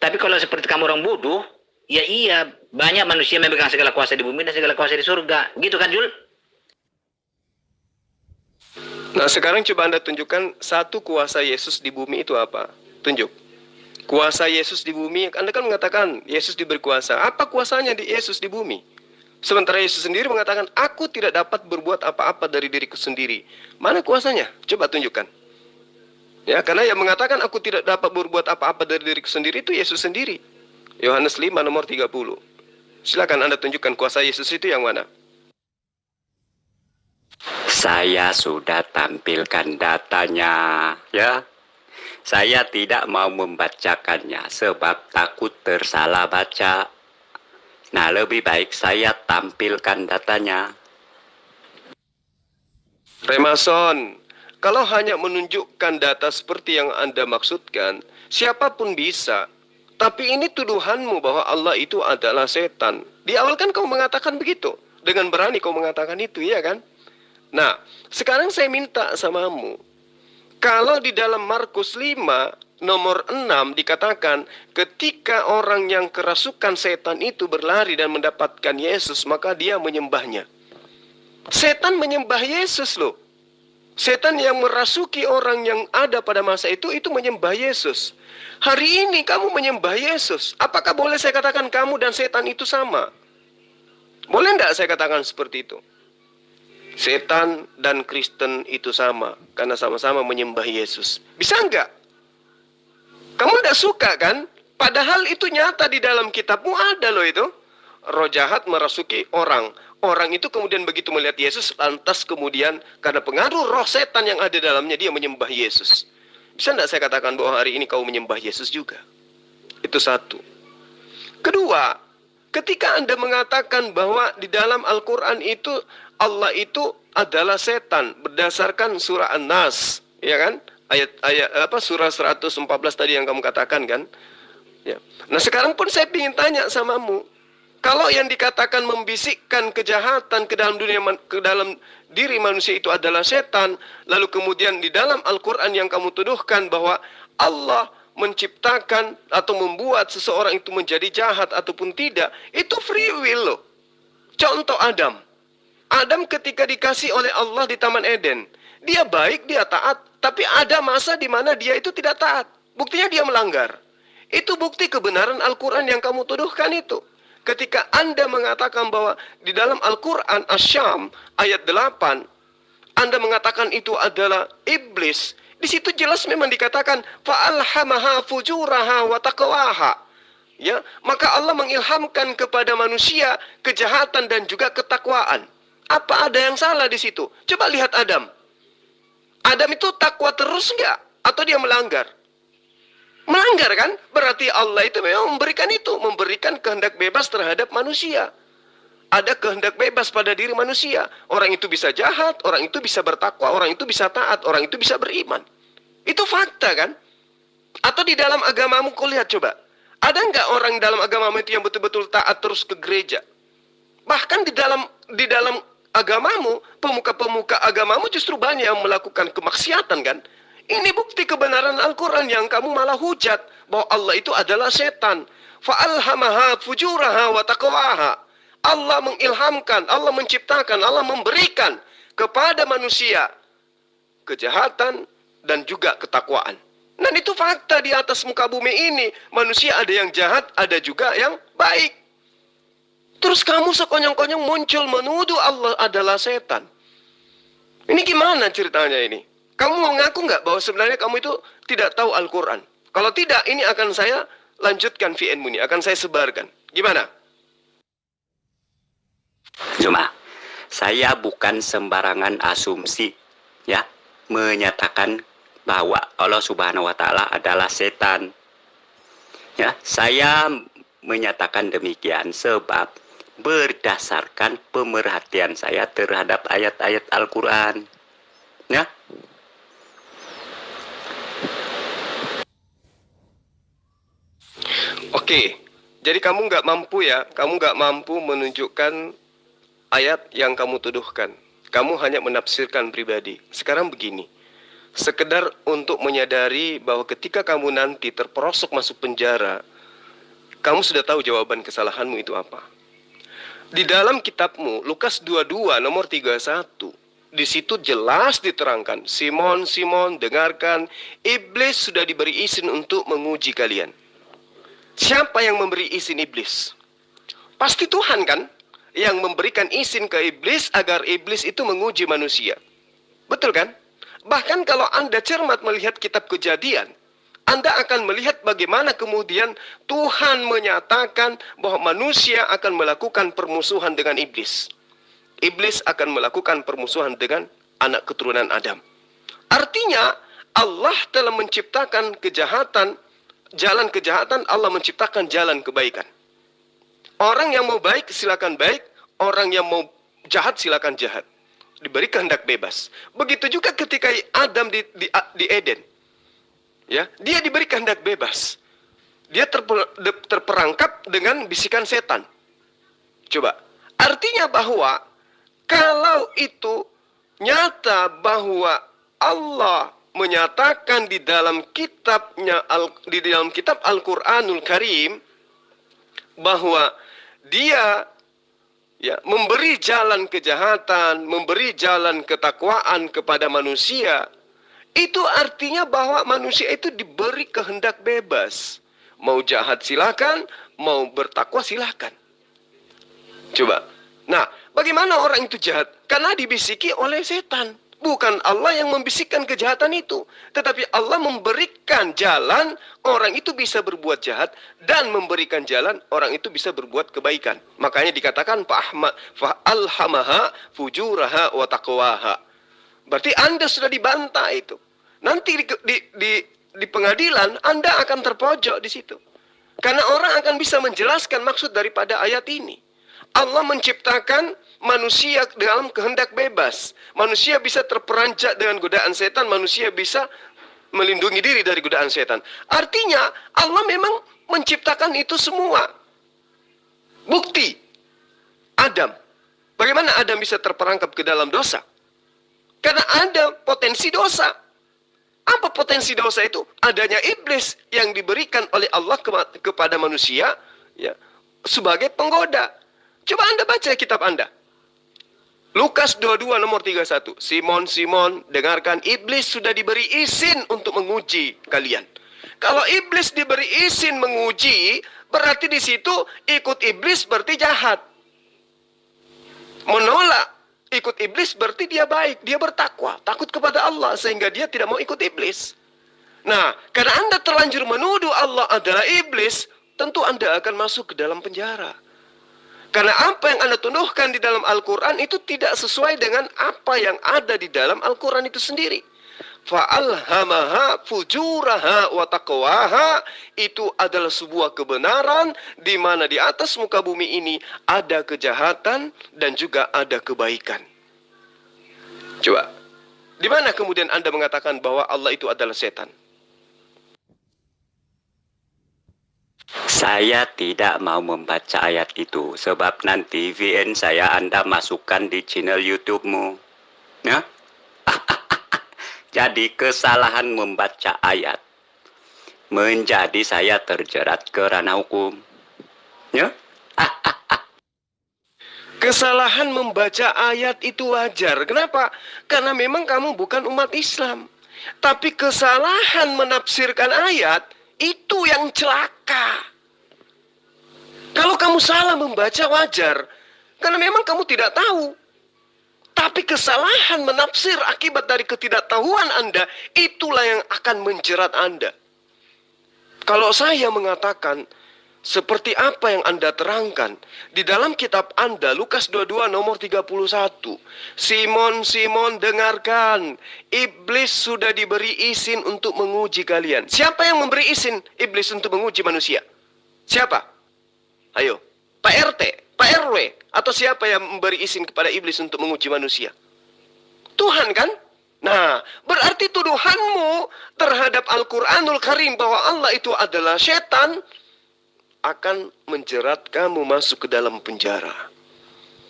Tapi kalau seperti kamu orang bodoh, ya iya, banyak manusia memegang segala kuasa di bumi dan segala kuasa di surga. Gitu kan, Jul? Nah, sekarang coba Anda tunjukkan satu kuasa Yesus di bumi itu apa? Tunjuk. Kuasa Yesus di bumi, Anda kan mengatakan Yesus diberi kuasa. Apa kuasanya di Yesus di bumi? Sementara Yesus sendiri mengatakan, aku tidak dapat berbuat apa-apa dari diriku sendiri. Mana kuasanya? Coba tunjukkan. Ya, karena yang mengatakan aku tidak dapat berbuat apa-apa dari diriku sendiri itu Yesus sendiri. Yohanes 5 nomor 30. Silakan Anda tunjukkan kuasa Yesus itu yang mana? Saya sudah tampilkan datanya, ya. Saya tidak mau membacakannya sebab takut tersalah baca. Nah, lebih baik saya tampilkan datanya. Remason, kalau hanya menunjukkan data seperti yang Anda maksudkan, siapapun bisa. Tapi ini tuduhanmu bahwa Allah itu adalah setan. Di awal kan kau mengatakan begitu. Dengan berani kau mengatakan itu, ya kan? Nah, sekarang saya minta samamu. Kalau di dalam Markus 5 nomor 6 dikatakan ketika orang yang kerasukan setan itu berlari dan mendapatkan Yesus, maka dia menyembahnya. Setan menyembah Yesus loh. Setan yang merasuki orang yang ada pada masa itu menyembah Yesus. Hari ini kamu menyembah Yesus. Apakah boleh saya katakan kamu dan setan itu sama? Boleh tidak saya katakan seperti itu? Setan dan Kristen itu sama karena sama-sama menyembah Yesus. Bisa enggak? Kamu tidak suka kan Padahal itu nyata di dalam kitabmu ada loh itu. Roh jahat merasuki orang. Orang itu kemudian begitu melihat Yesus, lantas kemudian karena pengaruh roh setan yang ada dalamnya, dia menyembah Yesus. Bisa tidak saya katakan bahwa hari ini kau menyembah Yesus juga? Itu satu. Kedua, ketika Anda mengatakan bahwa di dalam Al-Quran itu Allah itu adalah setan berdasarkan surah An-Nas, ya kan? Surah 114 tadi yang kamu katakan kan? Ya. Nah sekarang pun saya ingin tanya samamu, kalau yang dikatakan membisikkan kejahatan ke dalam diri manusia itu adalah setan, lalu kemudian di dalam Al-Quran yang kamu tuduhkan bahwa Allah menciptakan atau membuat seseorang itu menjadi jahat ataupun tidak, itu free will loh. Contoh Adam. Adam ketika dikasih oleh Allah di Taman Eden, dia baik, dia taat, tapi ada masa di mana dia itu tidak taat. Buktinya dia melanggar. Itu bukti kebenaran Al-Quran yang kamu tuduhkan itu. Ketika Anda mengatakan bahwa di dalam Al-Quran Asy-Syam ayat 8, Anda mengatakan itu adalah iblis. Di situ jelas memang dikatakan fa'alhamaha fujuraha wa taqwaha. Ya, maka Allah mengilhamkan kepada manusia kejahatan dan juga ketakwaan. Apa ada yang salah di situ? Coba lihat Adam. Adam itu takwa terus enggak? Atau dia melanggar? Melanggar kan? Berarti Allah itu memang memberikan kehendak bebas terhadap manusia. Ada kehendak bebas pada diri manusia. Orang itu bisa jahat, orang itu bisa bertakwa, orang itu bisa taat, orang itu bisa beriman. Itu fakta kan? Atau di dalam agamamu kau lihat coba. Ada nggak orang dalam agamamu itu yang betul-betul taat terus ke gereja? Bahkan di dalam agamamu, pemuka-pemuka agamamu justru banyak yang melakukan kemaksiatan kan? Ini bukti kebenaran Al-Quran yang kamu malah hujat bahwa Allah itu adalah setan. Fa'alhamaha fujuraha wa taqwaha. Allah mengilhamkan, Allah menciptakan, Allah memberikan kepada manusia kejahatan dan juga ketakwaan. Dan itu fakta di atas muka bumi ini. Manusia ada yang jahat, ada juga yang baik. Terus kamu sekonyong-konyong muncul menuduh Allah adalah setan. Ini gimana ceritanya ini? Kamu mau ngaku nggak bahwa sebenarnya kamu itu tidak tahu Al-Quran? Kalau tidak, ini akan saya lanjutkan VN-mu ini, akan saya sebarkan. Gimana? Cuma, saya bukan sembarangan asumsi, ya, menyatakan bahwa Allah Subhanahu wa Ta'ala adalah setan. Ya, saya menyatakan demikian sebab berdasarkan pemerhatian saya terhadap ayat-ayat Al-Quran. Ya. Oke, jadi kamu nggak mampu ya, kamu nggak mampu menunjukkan ayat yang kamu tuduhkan. Kamu hanya menafsirkan pribadi. Sekarang begini, sekedar untuk menyadari bahwa ketika kamu nanti terperosok masuk penjara, kamu sudah tahu jawaban kesalahanmu itu apa. Di dalam kitabmu, Lukas 22 nomor 31, di situ jelas diterangkan, Simon, Simon, dengarkan, iblis sudah diberi izin untuk menguji kalian. Siapa yang memberi izin iblis? Pasti Tuhan kan? Yang memberikan izin ke iblis agar iblis itu menguji manusia. Betul kan? Bahkan kalau Anda cermat melihat kitab Kejadian, Anda akan melihat bagaimana kemudian Tuhan menyatakan bahwa manusia akan melakukan permusuhan dengan iblis. Iblis akan melakukan permusuhan dengan anak keturunan Adam. Artinya Allah telah menciptakan kejahatan, jalan kejahatan, Allah menciptakan jalan kebaikan. Orang yang mau baik silakan baik, orang yang mau jahat silakan jahat. Diberi kehendak bebas. Begitu juga ketika Adam di Eden. Ya, dia diberi kehendak bebas. Dia terperangkap dengan bisikan setan. Coba, artinya bahwa kalau itu nyata bahwa Allah menyatakan di dalam kitabnya, di dalam kitab Al-Quranul Karim, bahwa dia ya memberi jalan kejahatan, memberi jalan ketakwaan kepada manusia, itu artinya bahwa manusia itu diberi kehendak bebas. Mau jahat silakan, mau bertakwa silakan. Coba. Nah, bagaimana orang itu jahat? Karena dibisiki oleh setan. Bukan Allah yang membisikkan kejahatan itu, tetapi Allah memberikan jalan orang itu bisa berbuat jahat dan memberikan jalan orang itu bisa berbuat kebaikan. Makanya dikatakan fa'alhamaha fujuraha wa taqwaha. Berarti Anda sudah dibantah itu. Nanti di pengadilan Anda akan terpojok di situ. Karena orang akan bisa menjelaskan maksud daripada ayat ini. Allah menciptakan manusia dalam kehendak bebas. Manusia bisa terperanjat dengan godaan setan. Manusia bisa melindungi diri dari godaan setan. Artinya Allah memang menciptakan itu semua. Bukti Adam. Bagaimana Adam bisa terperangkap ke dalam dosa? Karena ada potensi dosa. Apa potensi dosa itu? Adanya iblis yang diberikan oleh Allah kepada manusia, ya, sebagai penggoda. Coba Anda baca kitab Anda. Lukas 22 nomor 31. Simon, Simon, dengarkan, iblis sudah diberi izin untuk menguji kalian. Kalau iblis diberi izin menguji, berarti di situ ikut iblis berarti jahat. Menolak ikut iblis berarti dia baik, dia bertakwa, takut kepada Allah sehingga dia tidak mau ikut iblis. Nah, karena Anda terlanjur menuduh Allah adalah iblis, tentu Anda akan masuk ke dalam penjara. Karena apa yang Anda tuduhkan di dalam Al-Quran itu tidak sesuai dengan apa yang ada di dalam Al-Quran itu sendiri. Fa'alhamaha fujuraha wa taqwaha, itu adalah sebuah kebenaran di mana di atas muka bumi ini ada kejahatan dan juga ada kebaikan. Coba, di mana kemudian Anda mengatakan bahwa Allah itu adalah setan? Saya tidak mau membaca ayat itu sebab nanti VN saya Anda masukkan di channel YouTube-mu. Ya? Jadi kesalahan membaca ayat menjadi saya terjerat ke ranah hukum. Ya? Kesalahan membaca ayat itu wajar. Kenapa? Karena memang kamu bukan umat Islam. Tapi kesalahan menafsirkan ayat itu yang celaka. Kalau kamu salah membaca wajar, karena memang kamu tidak tahu. Tapi kesalahan menafsir akibat dari ketidaktahuan Anda, itulah yang akan menjerat Anda. Kalau saya mengatakan, seperti apa yang Anda terangkan, di dalam kitab Anda, Lukas 22 nomor 31, Simon, Simon, dengarkan, iblis sudah diberi izin untuk menguji kalian. Siapa yang memberi izin iblis untuk menguji manusia? Siapa? Ayo, Pak RT, Pak RW, atau siapa yang memberi izin kepada iblis untuk menguji manusia? Tuhan kan? Nah, berarti tuduhanmu terhadap Al-Quranul Karim bahwa Allah itu adalah setan akan menjerat kamu masuk ke dalam penjara.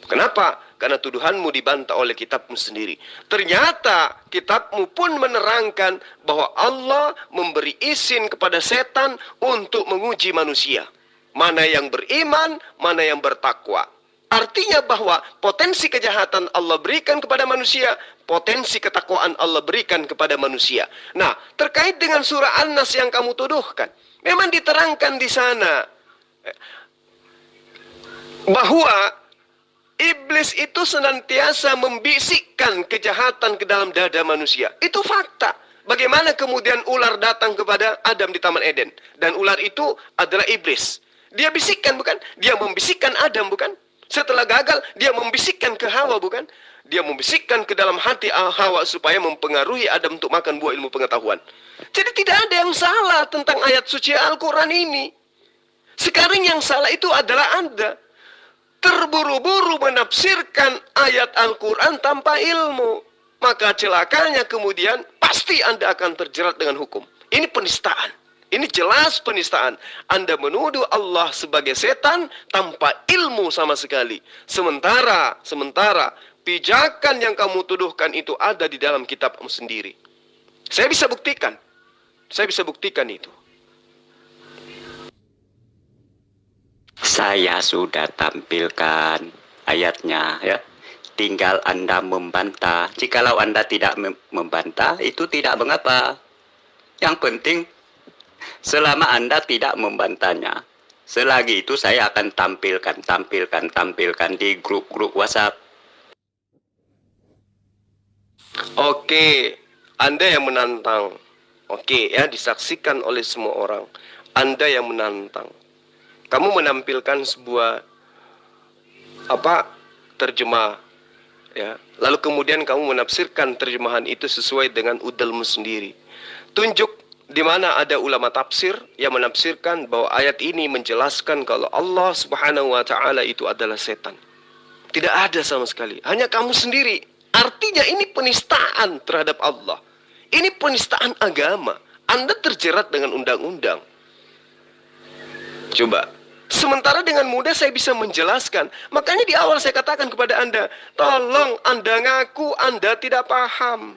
Kenapa? Karena tuduhanmu dibantah oleh kitabmu sendiri. Ternyata kitabmu pun menerangkan bahwa Allah memberi izin kepada setan untuk menguji manusia. Mana yang beriman, mana yang bertakwa. Artinya bahwa potensi kejahatan Allah berikan kepada manusia, potensi ketakwaan Allah berikan kepada manusia. Nah, terkait dengan surah An-Nas yang kamu tuduhkan, memang diterangkan di sana bahwa iblis itu senantiasa membisikkan kejahatan ke dalam dada manusia. Itu fakta. Bagaimana kemudian ular datang kepada Adam di Taman Eden, dan ular itu adalah iblis. Dia bisikkan, bukan? Dia membisikkan Adam, bukan? Setelah gagal, dia membisikkan ke Hawa, bukan? Dia membisikkan ke dalam hati Hawa supaya mempengaruhi Adam untuk makan buah ilmu pengetahuan. Jadi tidak ada yang salah tentang ayat suci Al-Quran ini. Sekarang yang salah itu adalah Anda. Terburu-buru menafsirkan ayat Al-Quran tanpa ilmu. Maka celakanya kemudian pasti Anda akan terjerat dengan hukum. Ini penistaan. Ini jelas penistaan. Anda menuduh Allah sebagai setan tanpa ilmu sama sekali. Sementara pijakan yang kamu tuduhkan itu ada di dalam kitabmu sendiri. Saya bisa buktikan. Saya bisa buktikan itu. Saya sudah tampilkan ayatnya, ya. Tinggal Anda membantah. Jikalau Anda tidak membantah, itu tidak mengapa. Yang penting selama Anda tidak membantahnya. Selagi itu saya akan tampilkan di grup-grup WhatsApp. Oke, Anda yang menantang. Oke, ya, disaksikan oleh semua orang. Anda yang menantang. Kamu menampilkan sebuah terjemah, ya. Lalu kemudian kamu menafsirkan terjemahan itu sesuai dengan udalmu sendiri. Tunjuk di mana ada ulama tafsir yang menafsirkan bahwa ayat ini menjelaskan kalau Allah Subhanahu wa taala itu adalah setan. Tidak ada sama sekali. Hanya kamu sendiri. Artinya ini penistaan terhadap Allah. Ini penistaan agama. Anda terjerat dengan undang-undang. Coba. Sementara dengan mudah saya bisa menjelaskan. Makanya di awal saya katakan kepada Anda, tolong Anda ngaku Anda tidak paham.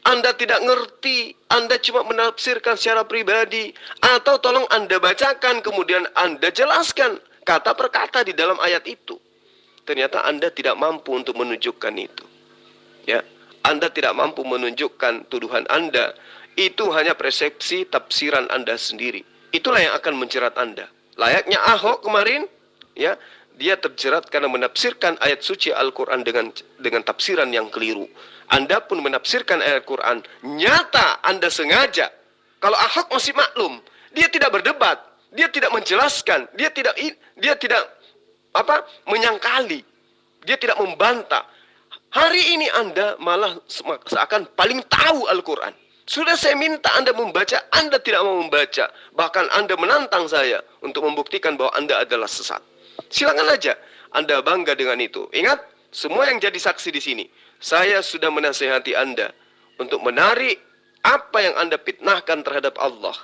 Anda tidak ngerti, Anda cuma menafsirkan secara pribadi. Atau tolong Anda bacakan, kemudian Anda jelaskan kata per kata di dalam ayat itu. Ternyata Anda tidak mampu untuk menunjukkan itu. Ya, Anda tidak mampu menunjukkan tuduhan Anda. Itu hanya persepsi tafsiran Anda sendiri. Itulah yang akan menjerat Anda. Layaknya Ahok kemarin, ya, dia terjerat karena menafsirkan ayat suci Al-Quran dengan tafsiran yang keliru. Anda pun menafsirkan ayat Quran. Nyata Anda sengaja. Kalau Ahok masih maklum, dia tidak berdebat, dia tidak menjelaskan, dia tidak menyangkali, dia tidak membantah. Hari ini Anda malah seakan paling tahu Al-Quran. Sudah saya minta Anda membaca, Anda tidak mau membaca. Bahkan Anda menantang saya untuk membuktikan bahwa Anda adalah sesat. Silakan aja Anda bangga dengan itu. Ingat, semua yang jadi saksi di sini, saya sudah menasihati Anda untuk menarik apa yang Anda fitnahkan terhadap Allah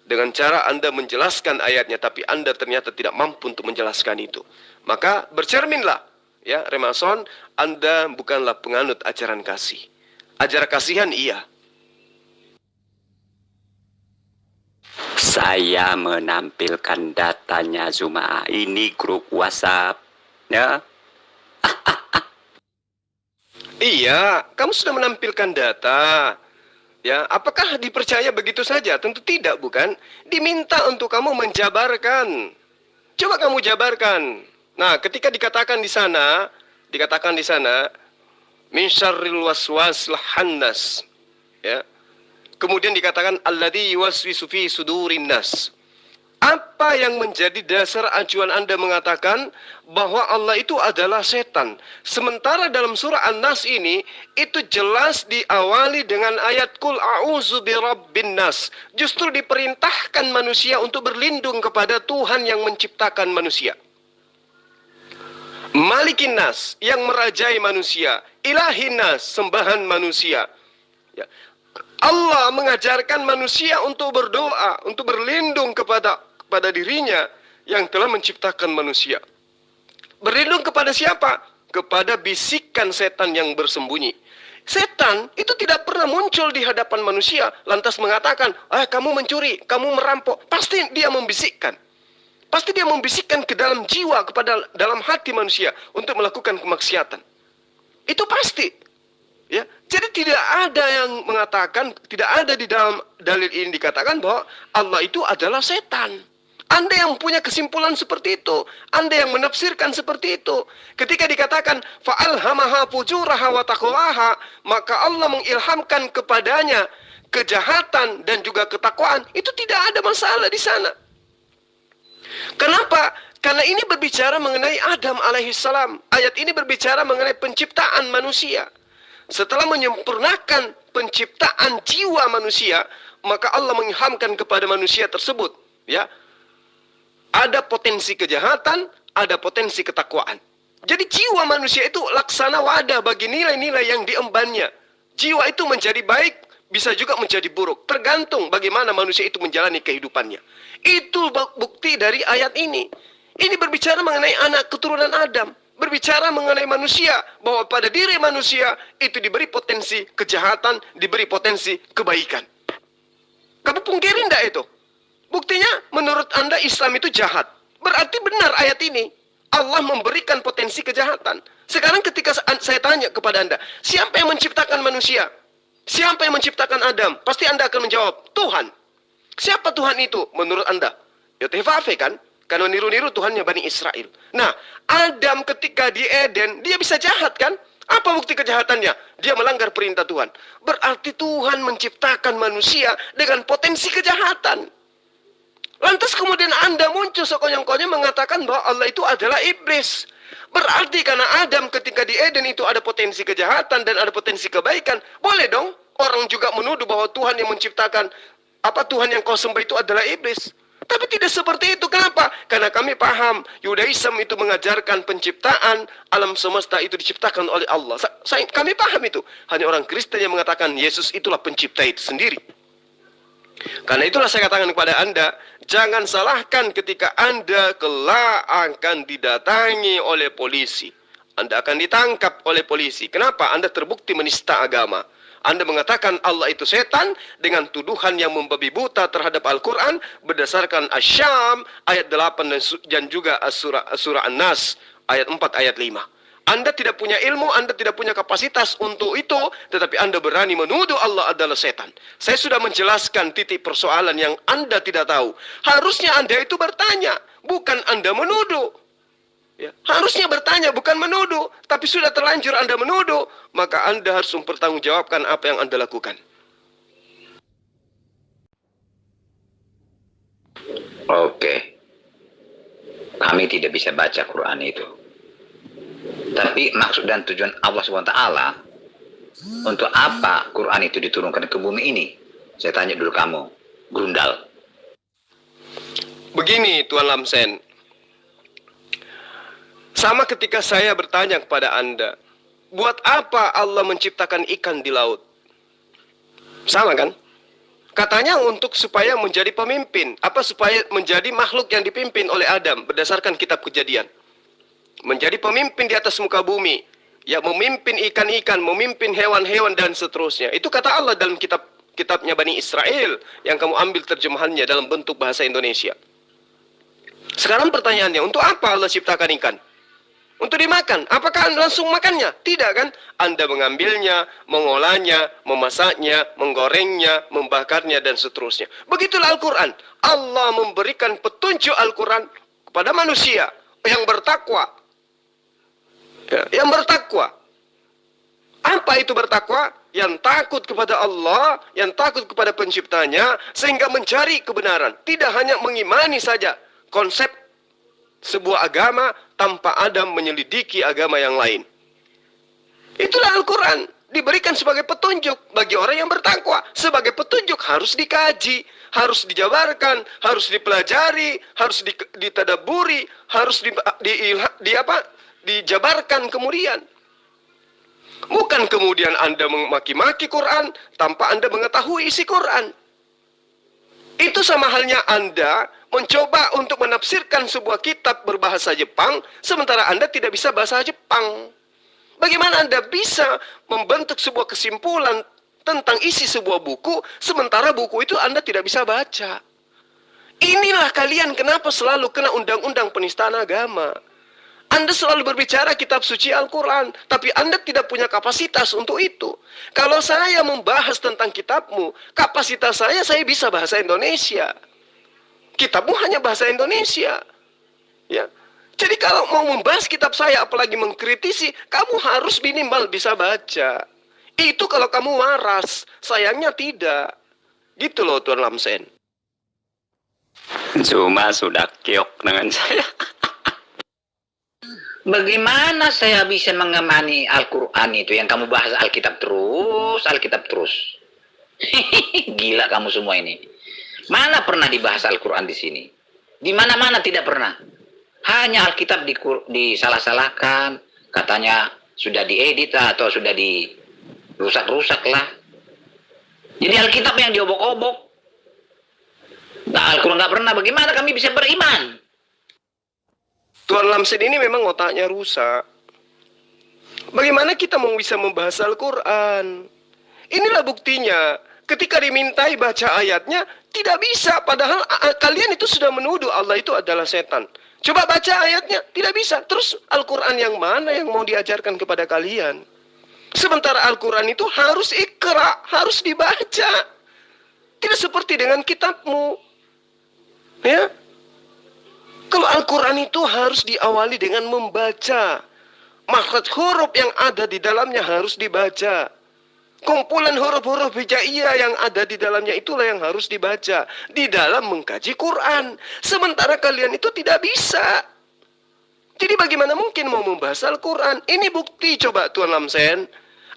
dengan cara Anda menjelaskan ayatnya, tapi Anda ternyata tidak mampu untuk menjelaskan itu. Maka bercerminlah, ya Remason, Anda bukanlah penganut ajaran kasih. Ajaran kasihan iya. Saya menampilkan datanya Zuma. Ini grup WhatsApp, ya. Iya, kamu sudah menampilkan data. Ya, apakah dipercaya begitu saja? Tentu tidak, bukan? Diminta untuk kamu menjabarkan. Coba kamu jabarkan. Nah, ketika dikatakan di sana, min syarril waswasil khannas. Ya. Kemudian dikatakan alladzi yuwaswisu fi sudurin nas. Apa yang menjadi dasar acuan Anda mengatakan bahwa Allah itu adalah setan? Sementara dalam surah An-Nas ini, itu jelas diawali dengan ayat Qul a'udzu birabbin nas. Justru diperintahkan manusia untuk berlindung kepada Tuhan yang menciptakan manusia. Malikin nas, yang merajai manusia. Ilahin nas, sembahan manusia. Ya. Allah mengajarkan manusia untuk berdoa, untuk berlindung kepada dirinya yang telah menciptakan manusia. Berlindung kepada siapa? Kepada bisikan setan yang bersembunyi. Setan itu tidak pernah muncul di hadapan manusia lantas mengatakan, kamu mencuri, kamu merampok. Pasti dia membisikkan. Pasti dia membisikkan ke dalam jiwa, dalam hati manusia untuk melakukan kemaksiatan. Itu pasti. Ya, jadi tidak ada yang mengatakan, tidak ada di dalam dalil ini dikatakan bahwa Allah itu adalah setan. Anda yang punya kesimpulan seperti itu, Anda yang menafsirkan seperti itu. Ketika dikatakan fa'alhamaha fujuraha wa taqwaha, maka Allah mengilhamkan kepadanya kejahatan dan juga ketakwaan. Itu tidak ada masalah di sana. Kenapa? Karena ini berbicara mengenai Adam alaihissalam. Ayat ini berbicara mengenai penciptaan manusia. Setelah menyempurnakan penciptaan jiwa manusia, maka Allah mengilhamkan kepada manusia tersebut, ya, ada potensi kejahatan, ada potensi ketakwaan. Jadi jiwa manusia itu laksana wadah bagi nilai-nilai yang diembannya. Jiwa itu menjadi baik, bisa juga menjadi buruk, tergantung bagaimana manusia itu menjalani kehidupannya. Itu bukti dari ayat ini. Ini berbicara mengenai anak keturunan Adam. Berbicara mengenai manusia, bahwa pada diri manusia itu diberi potensi kejahatan, diberi potensi kebaikan. Kamu pungkiri enggak itu? Buktinya menurut Anda Islam itu jahat. Berarti benar ayat ini. Allah memberikan potensi kejahatan. Sekarang ketika saya tanya kepada Anda, siapa yang menciptakan manusia? Siapa yang menciptakan Adam? Pasti Anda akan menjawab, Tuhan. Siapa Tuhan itu menurut Anda? Yotefafe kan? Karena niru-niru Tuhannya Bani Israel. Nah, Adam ketika di Eden, dia bisa jahat kan? Apa bukti kejahatannya? Dia melanggar perintah Tuhan. Berarti Tuhan menciptakan manusia dengan potensi kejahatan. Lantas kemudian Anda muncul sekonyong-konyong mengatakan bahwa Allah itu adalah iblis. Berarti karena Adam ketika di Eden itu ada potensi kejahatan dan ada potensi kebaikan. Boleh dong orang juga menuduh bahwa Tuhan yang menciptakan, Tuhan yang kau sembah itu adalah iblis. Tapi tidak seperti itu. Kenapa? Karena kami paham Yudaism itu mengajarkan penciptaan alam semesta itu diciptakan oleh Allah. Kami paham itu. Hanya orang Kristen yang mengatakan Yesus itulah pencipta itu sendiri. Karena itulah saya katakan kepada Anda, jangan salahkan ketika Anda kelak akan didatangi oleh polisi. Anda akan ditangkap oleh polisi. Kenapa? Anda terbukti menista agama. Anda mengatakan Allah itu setan dengan tuduhan yang membabi buta terhadap Al-Quran berdasarkan Asy-Syam ayat 8 dan juga surah An-Nas ayat 4 ayat 5. Anda tidak punya ilmu, Anda tidak punya kapasitas untuk itu, tetapi Anda berani menuduh Allah adalah setan. Saya sudah menjelaskan titik persoalan yang Anda tidak tahu. Harusnya Anda itu bertanya, bukan Anda menuduh. Ya, harusnya bertanya, bukan menuduh. Tapi sudah terlanjur Anda menuduh, maka Anda harus mempertanggungjawabkan apa yang Anda lakukan. Oke. Kami tidak bisa baca Quran itu. Tapi maksud dan tujuan Allah SWT, untuk apa Quran itu diturunkan ke bumi ini? Saya tanya dulu kamu, Grundal. Begini Tuan Lamsen. Sama ketika saya bertanya kepada Anda, buat apa Allah menciptakan ikan di laut? Sama kan? Katanya untuk supaya menjadi pemimpin. Supaya menjadi makhluk yang dipimpin oleh Adam berdasarkan kitab Kejadian. Menjadi pemimpin di atas muka bumi. Ya, memimpin ikan-ikan, memimpin hewan-hewan dan seterusnya. Itu kata Allah dalam kitabnya Bani Israel yang kamu ambil terjemahannya dalam bentuk bahasa Indonesia. Sekarang pertanyaannya, untuk apa Allah ciptakan ikan? Untuk dimakan. Apakah Anda langsung makannya? Tidak kan? Anda mengambilnya, mengolahnya, memasaknya, menggorengnya, membakarnya, dan seterusnya. Begitulah Al-Quran. Allah memberikan petunjuk Al-Quran kepada manusia yang bertakwa. Ya, yang bertakwa. Apa itu bertakwa? Yang takut kepada Allah, yang takut kepada penciptanya, sehingga mencari kebenaran. Tidak hanya mengimani saja konsep sebuah agama tanpa ada menyelidiki agama yang lain. Itulah Al-Quran. Diberikan sebagai petunjuk bagi orang yang bertakwa. Sebagai petunjuk harus dikaji, harus dijabarkan, harus dipelajari, harus ditadaburi, harus dijabarkan kemudian. Bukan kemudian Anda memaki-maki Quran tanpa Anda mengetahui isi Quran. Itu sama halnya Anda mencoba untuk menafsirkan sebuah kitab berbahasa Jepang, sementara Anda tidak bisa bahasa Jepang. Bagaimana Anda bisa membentuk sebuah kesimpulan tentang isi sebuah buku, sementara buku itu Anda tidak bisa baca? Inilah kalian kenapa selalu kena undang-undang penistaan agama. Anda selalu berbicara kitab suci Al-Quran, tapi Anda tidak punya kapasitas untuk itu. Kalau saya membahas tentang kitabmu, kapasitas saya bisa bahasa Indonesia. Kitabmu hanya bahasa Indonesia. Ya. Jadi kalau mau membahas kitab saya, apalagi mengkritisi, kamu harus minimal bisa baca. Itu kalau kamu waras, sayangnya tidak. Gitu loh Tuan Lamsen. Cuma sudah kiok dengan saya. Bagaimana saya bisa mengemani Al-Quran itu yang kamu bahas Alkitab terus, Alkitab terus? Gila kamu semua ini. Mana pernah dibahas Al-Quran di sini? Di mana-mana tidak pernah. Hanya Alkitab disalah-salahkan, katanya sudah diedit atau sudah dirusak-rusak lah. Jadi Alkitab yang diobok-obok. Nah, Al-Quran nggak pernah. Bagaimana kami bisa beriman? Tuan Lamsen ini memang otaknya rusak. Bagaimana kita mau bisa membahas Al-Quran? Inilah buktinya. Ketika dimintai baca ayatnya, tidak bisa. Padahal kalian itu sudah menuduh Allah itu adalah setan. Coba baca ayatnya, tidak bisa. Terus Al-Quran yang mana yang mau diajarkan kepada kalian? Sementara Al-Quran itu harus ikra, harus dibaca. Tidak seperti dengan kitabmu. Ya. Kalau Al-Quran itu harus diawali dengan membaca. makhraj huruf yang ada di dalamnya harus dibaca. Kumpulan huruf-huruf hijaiyah yang ada di dalamnya itulah yang harus dibaca di dalam mengkaji Quran. Sementara kalian itu tidak bisa. Jadi bagaimana mungkin mau membahas Al-Quran? Ini bukti coba Tuan Lamsen.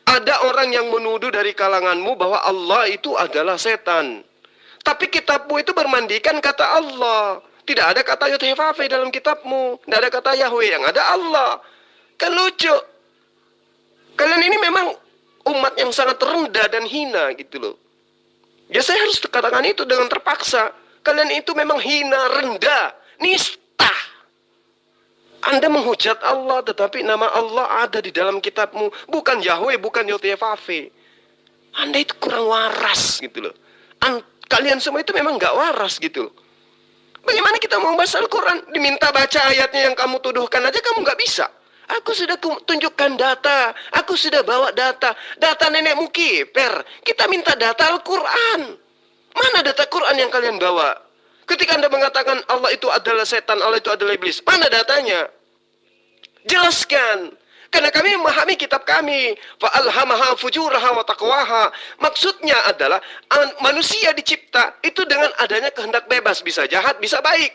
Ada orang yang menuduh dari kalanganmu bahwa Allah itu adalah setan. Tapi kitabmu itu bermandikan kata Allah. Tidak ada kata Yod-Heh-Vav-He dalam kitabmu. Tidak ada kata Yahweh, yang ada Allah. Kan lucu. Kalian ini memang umat yang sangat rendah dan hina gitu loh. Ya saya harus katakan itu dengan terpaksa. Kalian itu memang hina, rendah, nista. Anda menghujat Allah, tetapi nama Allah ada di dalam kitabmu. Bukan Yahweh, bukan Yod-Heh-Vav-He. Anda itu kurang waras gitu loh. Kalian semua itu memang gak waras gitu loh. Bagaimana kita mau bahas Al-Quran? Diminta baca ayatnya yang kamu tuduhkan aja kamu gak bisa. Aku sudah tunjukkan data. Aku sudah bawa data. Data nenekmu kiper. Kita minta data Al-Quran. Mana data Quran yang kalian bawa? Ketika Anda mengatakan Allah itu adalah setan, Allah itu adalah iblis. Mana datanya? Jelaskan. Karena kami memahami kitab kami. Fa'alhamaha fujuraha wa taqwaha. Maksudnya adalah manusia dicipta itu dengan adanya kehendak bebas. Bisa jahat, bisa baik.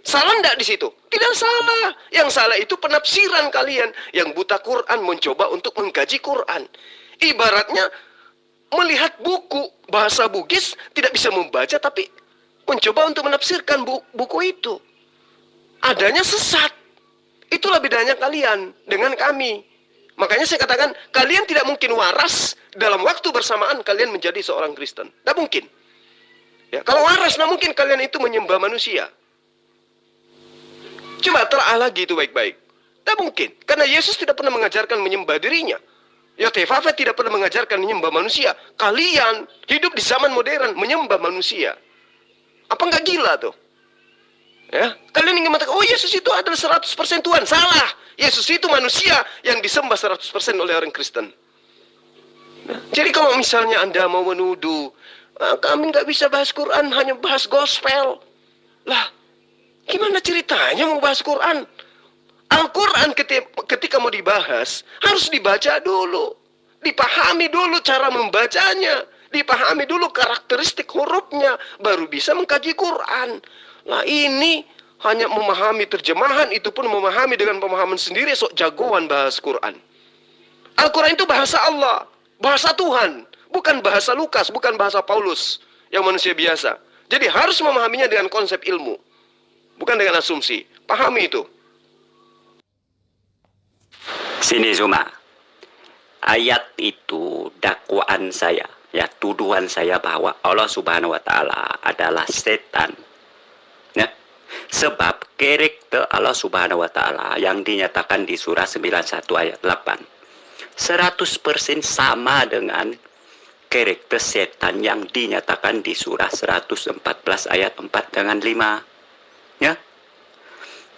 Salah enggak di situ? Tidak salah. Yang salah itu penafsiran kalian. Yang buta Quran mencoba untuk mengkaji Quran. Ibaratnya melihat buku bahasa Bugis tidak bisa membaca tapi mencoba untuk menafsirkan buku itu. Adanya sesat. Itulah bedanya kalian dengan kami. Makanya saya katakan, kalian tidak mungkin waras dalam waktu bersamaan kalian menjadi seorang Kristen. Tidak mungkin. Ya, kalau waras, tidak mungkin kalian itu menyembah manusia. Coba telah lagi itu baik-baik. Tidak mungkin. Karena Yesus tidak pernah mengajarkan menyembah dirinya. Yod-Heh-Vav-He tidak pernah mengajarkan menyembah manusia. Kalian hidup di zaman modern menyembah manusia. Apa nggak gila tuh? Ya, kalian ingin mengatakan, oh Yesus itu adalah 100% Tuhan. Salah. Yesus itu manusia yang disembah 100% oleh orang Kristen. Nah, jadi kalau misalnya Anda mau menuduh, kami nggak bisa bahas Quran, hanya bahas gospel. Lah, gimana ceritanya mau bahas Quran? Al-Quran ketika mau dibahas, harus dibaca dulu. Dipahami dulu cara membacanya. Dipahami dulu karakteristik hurufnya. Baru bisa mengkaji Quran. Nah ini hanya memahami terjemahan, itu pun memahami dengan pemahaman sendiri, sok jagoan bahas Quran. Al-Quran itu bahasa Allah, bahasa Tuhan, bukan bahasa Lukas, bukan bahasa Paulus yang manusia biasa. Jadi harus memahaminya dengan konsep ilmu, bukan dengan asumsi. Pahami itu. Sini Zuma. Ayat itu dakwaan saya, ya tuduhan saya bahwa Allah Subhanahu wa taala adalah setan. Ya. Sebab karakter Allah Subhanahu wa taala yang dinyatakan di surah 91 ayat 8 100% sama dengan karakter setan yang dinyatakan di surah 114 ayat 4 dengan 5. Ya.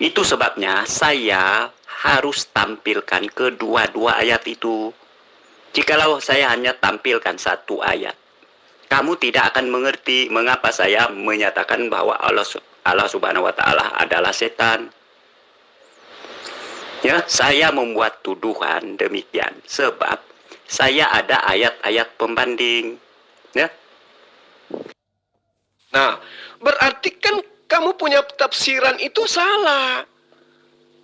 Itu sebabnya saya harus tampilkan kedua-dua ayat itu. Jikalau saya hanya tampilkan satu ayat, kamu tidak akan mengerti mengapa saya menyatakan bahwa Allah Subhanahu wa taala adalah setan. Ya, saya membuat tuduhan demikian sebab saya ada ayat-ayat pembanding. Ya. Nah, berarti kan kamu punya tafsiran itu salah.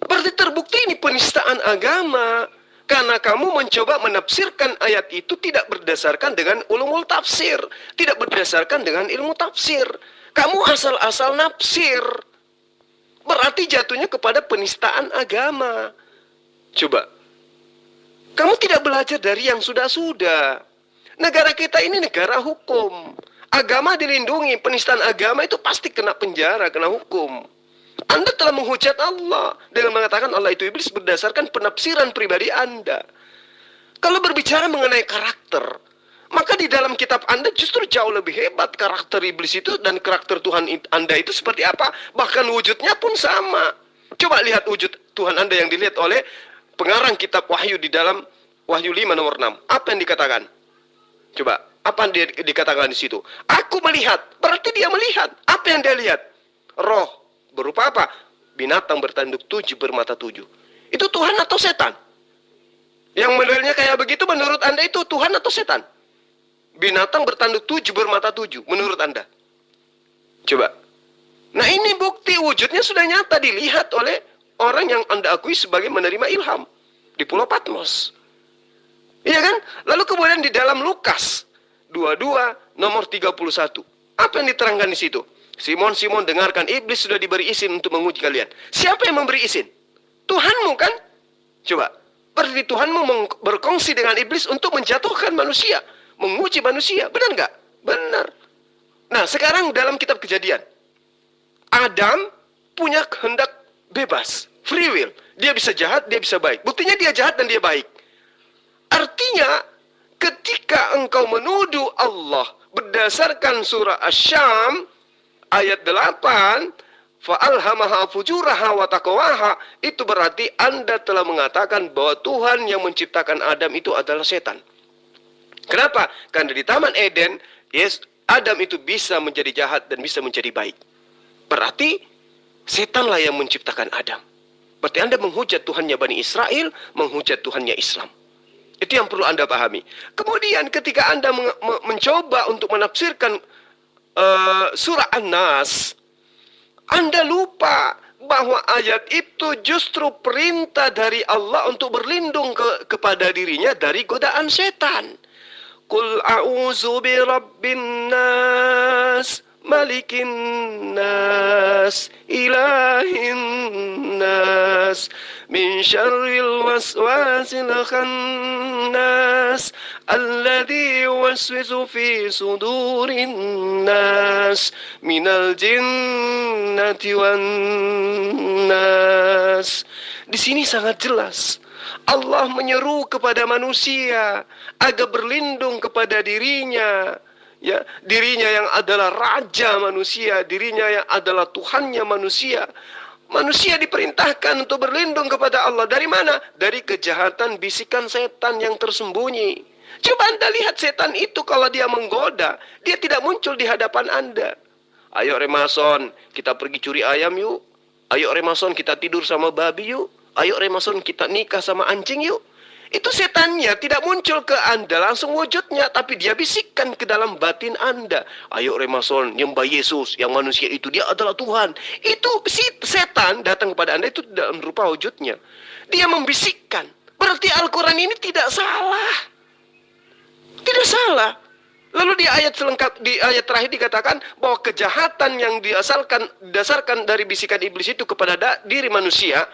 Berarti terbukti ini penistaan agama. Karena kamu mencoba menafsirkan ayat itu tidak berdasarkan dengan ulumul tafsir. Tidak berdasarkan dengan ilmu tafsir. Kamu asal-asal nafsir. Berarti jatuhnya kepada penistaan agama. Coba. Kamu tidak belajar dari yang sudah-sudah. Negara kita ini negara hukum. Agama dilindungi. Penistaan agama itu pasti kena penjara, kena hukum. Anda telah menghujat Allah dengan mengatakan Allah itu iblis berdasarkan penafsiran pribadi Anda. Kalau berbicara mengenai karakter, maka di dalam kitab Anda justru jauh lebih hebat karakter iblis itu dan karakter Tuhan Anda itu seperti apa. Bahkan wujudnya pun sama. Coba lihat wujud Tuhan Anda yang dilihat oleh pengarang kitab Wahyu di dalam Wahyu 5 nomor 6. Apa yang dikatakan? Coba, apa yang dikatakan di situ? Aku melihat, berarti dia melihat. Apa yang dia lihat? Roh. Berupa apa? Binatang bertanduk 7 bermata 7. Itu Tuhan atau setan? Yang modelnya kayak begitu menurut Anda itu Tuhan atau setan? Binatang bertanduk 7, bermata 7, menurut Anda. Coba. Nah ini bukti wujudnya sudah nyata dilihat oleh orang yang Anda akui sebagai menerima ilham di Pulau Patmos. Iya kan? Lalu kemudian di dalam Lukas 22 nomor 31. Apa yang diterangkan di situ? Simon, Simon, dengarkan, iblis sudah diberi izin untuk menguji kalian. Siapa yang memberi izin? Tuhanmu kan? Coba. Berarti Tuhanmu berkongsi dengan iblis untuk menjatuhkan manusia, menguji manusia. Benar nggak? Benar. Nah, sekarang dalam kitab Kejadian, Adam punya kehendak bebas, free will. Dia bisa jahat, dia bisa baik. Buktinya dia jahat dan dia baik. Artinya, ketika engkau menuduh Allah berdasarkan surah Asy-Syam ayat 8, fa'alhamaha fujuraha wa taqwaha, itu berarti Anda telah mengatakan bahwa Tuhan yang menciptakan Adam itu adalah setan. Kenapa? Karena di Taman Eden, Adam itu bisa menjadi jahat dan bisa menjadi baik. Berarti setanlah yang menciptakan Adam. Berarti Anda menghujat Tuhannya Bani Israel, menghujat Tuhannya Islam. Itu yang perlu Anda pahami. Kemudian ketika Anda mencoba untuk menafsirkan surah An-Nas, Anda lupa bahwa ayat itu justru perintah dari Allah untuk berlindung kepada dirinya dari godaan setan. Qul a'udzu birabbin nas, malikin nas, ilahin nas, min syarril waswasil khannas, alladzi yuwaswisu fi sudurin nas, minal jinnati wan nas. Di sini sangat jelas Allah menyeru kepada manusia agar berlindung kepada dirinya, ya, dirinya yang adalah raja manusia, dirinya yang adalah Tuhannya manusia. Manusia diperintahkan untuk berlindung kepada Allah. Dari mana? Dari kejahatan bisikan setan yang tersembunyi. Coba Anda lihat setan itu kalau dia menggoda, dia tidak muncul di hadapan Anda. Ayo Remason, kita pergi curi ayam yuk. Ayo Remason, kita tidur sama babi yuk. Ayo Remason, kita nikah sama anjing yuk. Itu setannya tidak muncul ke Anda langsung wujudnya, tapi dia bisikkan ke dalam batin Anda. Ayo Remason, nyembah Yesus, yang manusia itu dia adalah Tuhan. Itu setan datang kepada Anda itu dalam rupa wujudnya. Dia membisikkan. Berarti Al-Quran ini tidak salah. Tidak salah. Lalu di ayat terakhir dikatakan bahwa kejahatan yang didasarkan dari bisikan iblis itu kepada diri manusia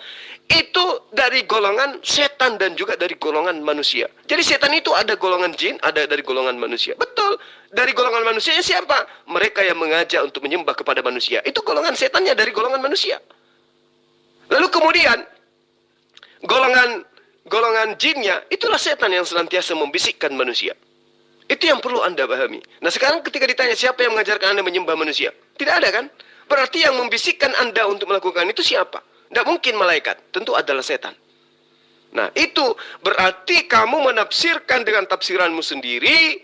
itu dari golongan setan dan juga dari golongan manusia. Jadi setan itu ada golongan jin, ada dari golongan manusia. Betul. Dari golongan manusia siapa? Mereka yang mengajak untuk menyembah kepada manusia. Itu golongan setannya dari golongan manusia. Lalu kemudian golongan jinnya itulah setan yang senantiasa membisikkan manusia. Itu yang perlu Anda pahami. Nah sekarang ketika ditanya siapa yang mengajarkan Anda menyembah manusia, tidak ada kan? Berarti yang membisikkan Anda untuk melakukan itu siapa? Tidak mungkin malaikat, tentu adalah setan. Nah itu berarti kamu menafsirkan dengan tafsiranmu sendiri,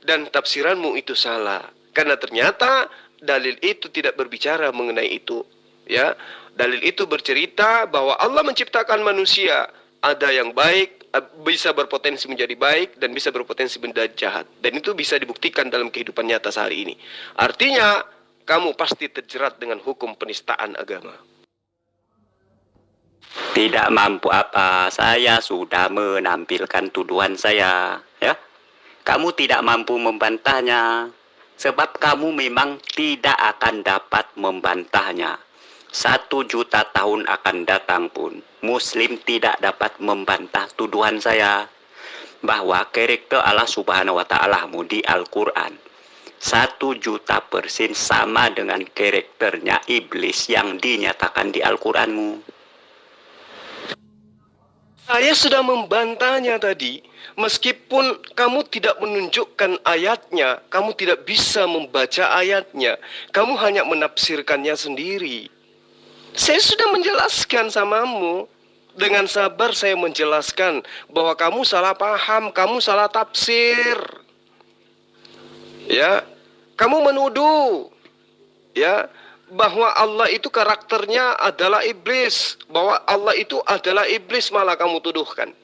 dan tafsiranmu itu salah. Karena ternyata dalil itu tidak berbicara mengenai itu. Ya, dalil itu bercerita bahwa Allah menciptakan manusia, ada yang baik, bisa berpotensi menjadi baik dan bisa berpotensi menjadi jahat, dan itu bisa dibuktikan dalam kehidupan nyata sehari ini. Artinya kamu pasti terjerat dengan hukum penistaan agama. Tidak mampu apa, saya sudah menampilkan tuduhan saya, ya. Kamu tidak mampu membantahnya, sebab kamu memang tidak akan dapat membantahnya. 1 juta tahun akan datang pun Muslim tidak dapat membantah tuduhan saya bahwa karakter Allah Subhanahu wa Ta'ala di Al-Quran 1 juta persen sama dengan karakternya iblis yang dinyatakan di Al-Quranmu. Saya sudah membantahnya tadi. Meskipun kamu tidak menunjukkan ayatnya, kamu tidak bisa membaca ayatnya, kamu hanya menafsirkannya sendiri. Saya sudah menjelaskan samamu. Dengan sabar saya menjelaskan bahwa kamu salah paham, kamu salah tafsir. Ya, kamu menuduh ya bahwa Allah itu karakternya adalah iblis, bahwa Allah itu adalah iblis malah kamu tuduhkan.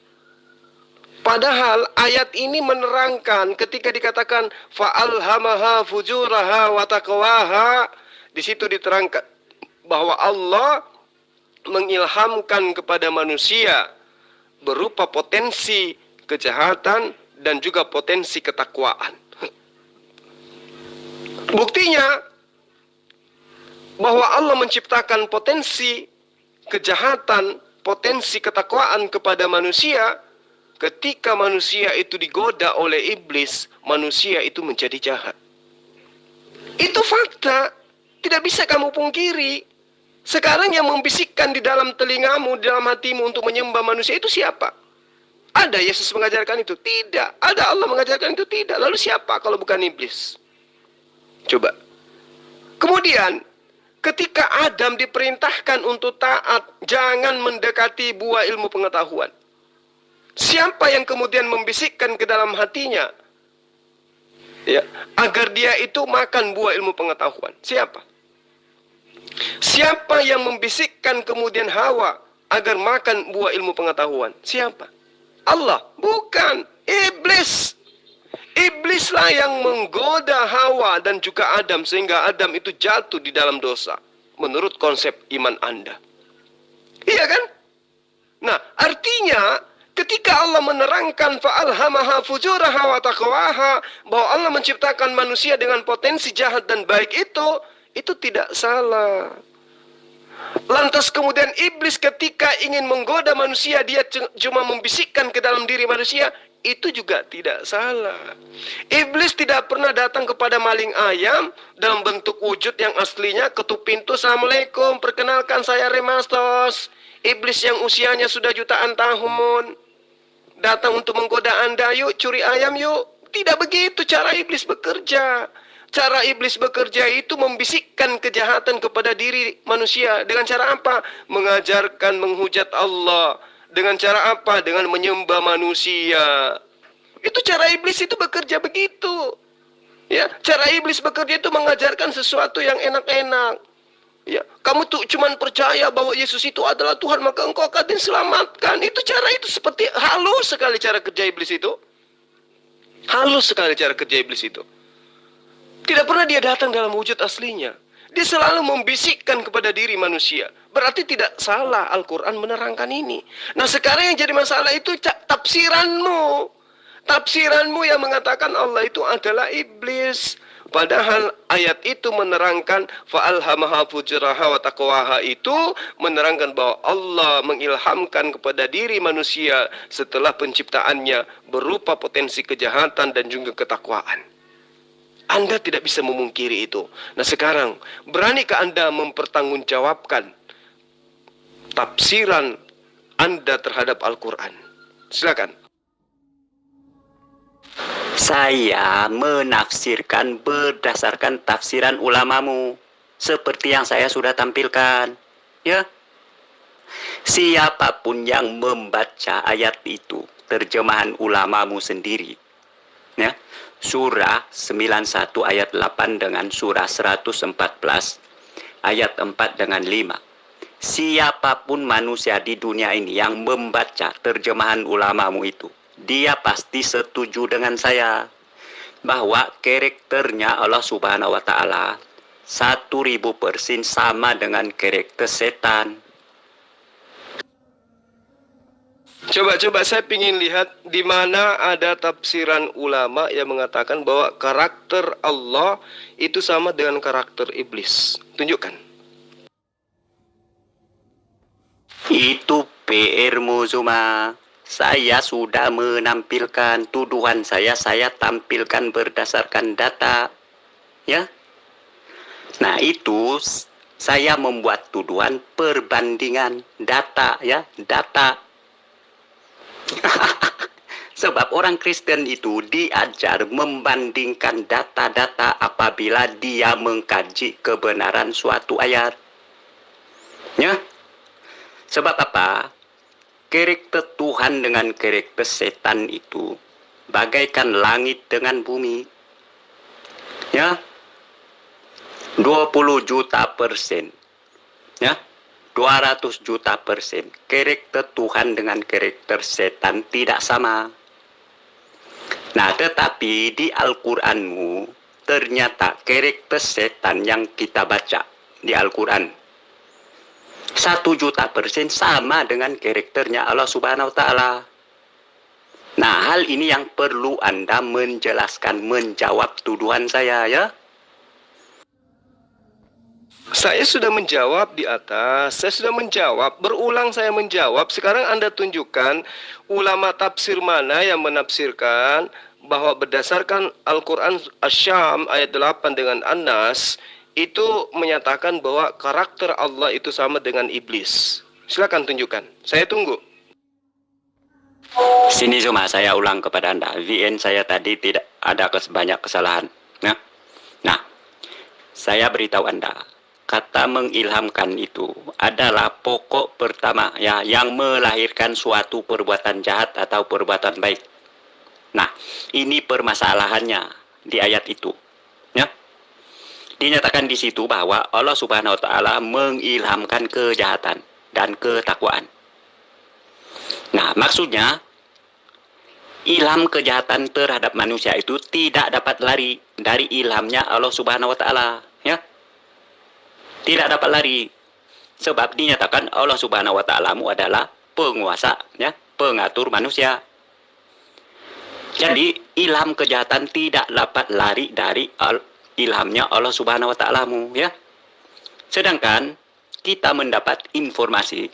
Padahal ayat ini menerangkan ketika dikatakan fa'alhamaha fujuraha wa taqwaha, di situ diterangkan bahwa Allah mengilhamkan kepada manusia berupa potensi kejahatan dan juga potensi ketakwaan. Buktinya bahwa Allah menciptakan potensi kejahatan, potensi ketakwaan kepada manusia. Ketika manusia itu digoda oleh iblis, manusia itu menjadi jahat. Itu fakta, tidak bisa kamu pungkiri. Sekarang yang membisikkan di dalam telingamu, di dalam hatimu untuk menyembah manusia itu siapa? Ada Yesus mengajarkan itu? Tidak. Ada Allah mengajarkan itu? Tidak. Lalu siapa kalau bukan iblis? Coba. Kemudian, ketika Adam diperintahkan untuk taat, jangan mendekati buah ilmu pengetahuan. Siapa yang kemudian membisikkan ke dalam hatinya, ya, agar dia itu makan buah ilmu pengetahuan? Siapa? Siapa yang membisikkan kemudian Hawa agar makan buah ilmu pengetahuan? Siapa? Allah? Bukan. Iblis. Iblislah yang menggoda Hawa dan juga Adam sehingga Adam itu jatuh di dalam dosa menurut konsep iman Anda. Iya kan? Nah, artinya ketika Allah menerangkan fa'alhamaha fujuraha wa taqwaha, bahwa Allah menciptakan manusia dengan potensi jahat dan baik itu tidak salah. Lantas kemudian iblis ketika ingin menggoda manusia, dia cuma membisikkan ke dalam diri manusia, itu juga tidak salah. Iblis tidak pernah datang kepada maling ayam dalam bentuk wujud yang aslinya, ketuk pintu, "Assalamualaikum, perkenalkan saya Remastos." Iblis yang usianya sudah jutaan tahun datang untuk menggoda Anda, "Yuk curi ayam yuk." Tidak begitu cara iblis bekerja. Cara iblis bekerja itu membisikkan kejahatan kepada diri manusia. Dengan cara apa? Mengajarkan menghujat Allah. Dengan cara apa? Dengan menyembah manusia. Itu cara iblis itu bekerja begitu. Ya, cara iblis bekerja itu mengajarkan sesuatu yang enak-enak. Ya, kamu tuh cuman percaya bahwa Yesus itu adalah Tuhan, maka engkau akan diselamatkan. Itu cara itu seperti halus sekali cara kerja iblis itu. Halus sekali cara kerja iblis itu. Tidak pernah dia datang dalam wujud aslinya. Dia selalu membisikkan kepada diri manusia. Berarti tidak salah Al-Quran menerangkan ini. Nah, sekarang yang jadi masalah itu tafsiranmu. Tafsiranmu yang mengatakan Allah itu adalah iblis. Padahal ayat itu menerangkan fa'alhamaha fujuraha wa taqwaha, itu menerangkan bahwa Allah mengilhamkan kepada diri manusia setelah penciptaannya berupa potensi kejahatan dan juga ketakwaan. Anda tidak bisa memungkiri itu. Nah, sekarang beranikah Anda mempertanggungjawabkan tafsiran Anda terhadap Al-Quran? Silakan. Saya menafsirkan berdasarkan tafsiran ulamamu, seperti yang saya sudah tampilkan. Ya, siapapun yang membaca ayat itu, terjemahan ulamamu sendiri, ya, surah 91 ayat 8 dengan surah 114 ayat 4 dengan 5. Siapapun manusia di dunia ini yang membaca terjemahan ulamamu itu, dia pasti setuju dengan saya bahwa karakternya Allah Subhanahu wa Ta'ala 1000% sama dengan karakter setan. Coba saya ingin lihat di mana ada tafsiran ulama yang mengatakan bahwa karakter Allah itu sama dengan karakter iblis. Tunjukkan. Itu PR-mu, Zuma. Saya sudah menampilkan tuduhan saya tampilkan berdasarkan data. Ya. Nah, itu saya membuat tuduhan perbandingan data, ya, data. Sebab orang Kristen itu diajar membandingkan data-data apabila dia mengkaji kebenaran suatu ayat. Ya. Sebab apa? Karakter Tuhan dengan karakter setan itu bagaikan langit dengan bumi. Ya. 20 juta %. Ya. 200 juta %. Karakter Tuhan dengan karakter setan tidak sama. Nah, tetapi di Al-Qur'anmu ternyata karakter setan yang kita baca di Al-Quran 1.000.000% sama dengan karakternya Allah Subhanahu wa Ta'ala. Nah, hal ini yang perlu Anda menjelaskan, menjawab tuduhan saya, ya. Saya sudah menjawab di atas, saya sudah menjawab, berulang saya menjawab. Sekarang Anda tunjukkan ulama tafsir mana yang menafsirkan bahwa berdasarkan Al-Quran Asy-Syam ayat 8 dengan An-Nas, itu menyatakan bahwa karakter Allah itu sama dengan iblis. Silakan tunjukkan, saya tunggu. Sini cuma saya ulang kepada Anda, VN saya tadi tidak ada banyak kesalahan. Nah, saya beritahu Anda, kata mengilhamkan itu adalah pokok pertama ya yang melahirkan suatu perbuatan jahat atau perbuatan baik. Nah, ini permasalahannya di ayat itu. Ya. Dinyatakan di situ bahwa Allah Subhanahu wa Ta'ala mengilhamkan kejahatan dan ketakwaan. Nah, maksudnya ilham kejahatan terhadap manusia itu tidak dapat lari dari ilhamnya Allah Subhanahu wa Ta'ala, ya. Tidak dapat lari. Sebab dinyatakan Allah Subhanahu wa Ta'ala adalah penguasa, ya, pengatur manusia. Jadi ilham kejahatan tidak dapat lari dari ilhamnya Allah Subhanahu wa Ta'ala, ya. Sedangkan kita mendapat informasi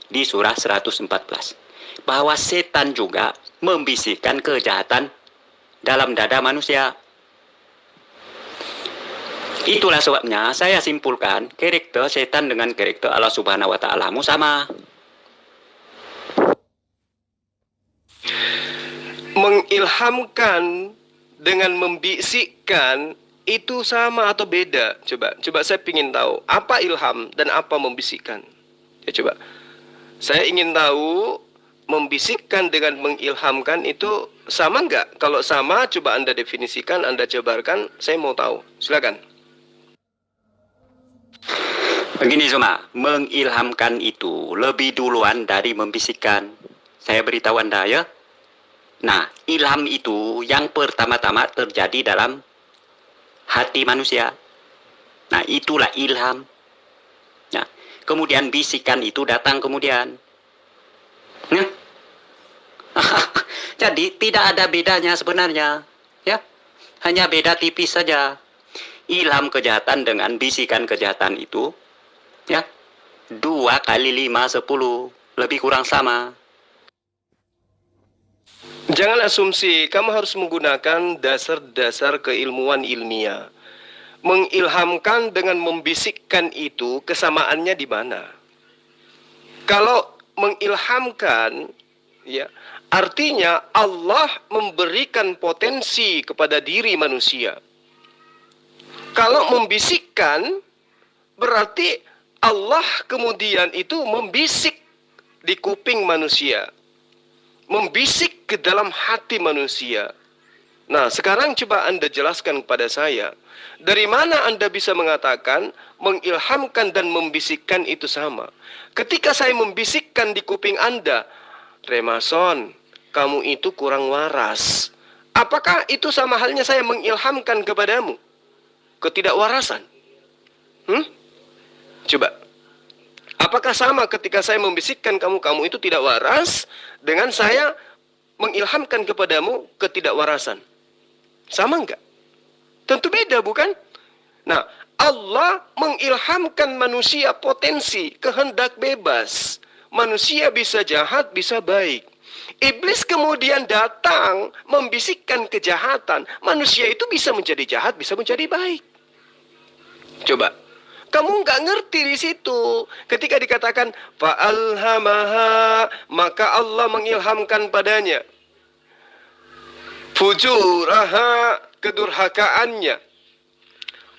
di surah 114 bahwa setan juga membisikkan kejahatan dalam dada manusia. Itulah sebabnya saya simpulkan karakter setan dengan karakter Allah Subhanahu wa Ta'ala sama. Mengilhamkan dengan membisikkan itu sama atau beda? Coba saya ingin tahu apa ilham dan apa membisikkan. Ya coba. Saya ingin tahu membisikkan dengan mengilhamkan itu sama enggak? Kalau sama, coba Anda definisikan, Anda jabarkan, saya mau tahu. Silakan. Begini cuma, mengilhamkan itu lebih duluan dari membisikkan. Saya beritahu Anda, ya. Nah, ilham itu yang pertama-tama terjadi dalam hati manusia. Nah, itulah ilham. Nah, kemudian bisikan itu datang kemudian. Nah. Jadi tidak ada bedanya sebenarnya, ya. Hanya beda tipis saja. Ilham kejahatan dengan bisikan kejahatan itu, ya, 2 kali 5 10, lebih kurang sama. Jangan asumsi, kamu harus menggunakan dasar-dasar keilmuan ilmiah. Mengilhamkan dengan membisikkan itu kesamaannya di mana? Kalau mengilhamkan, ya, artinya Allah memberikan potensi kepada diri manusia. Kalau membisikkan, berarti Allah kemudian itu membisik di kuping manusia, membisik ke dalam hati manusia. Nah, sekarang coba Anda jelaskan kepada saya, dari mana Anda bisa mengatakan mengilhamkan dan membisikkan itu sama? Ketika saya membisikkan di kuping Anda, Remason, kamu itu kurang waras. Apakah itu sama halnya saya mengilhamkan kepadamu ketidakwarasan? Coba. Apakah sama ketika saya membisikkan kamu itu tidak waras dengan saya mengilhamkan kepadamu ketidakwarasan? Sama enggak? Tentu beda, bukan? Nah, Allah mengilhamkan manusia potensi, kehendak bebas. Manusia bisa jahat, bisa baik. Iblis kemudian datang membisikkan kejahatan. Manusia itu bisa menjadi jahat, bisa menjadi baik. Coba. Kamu nggak ngerti di situ. Ketika dikatakan fa'alhamaha, maka Allah mengilhamkan padanya fujuraha, kedurhakaannya,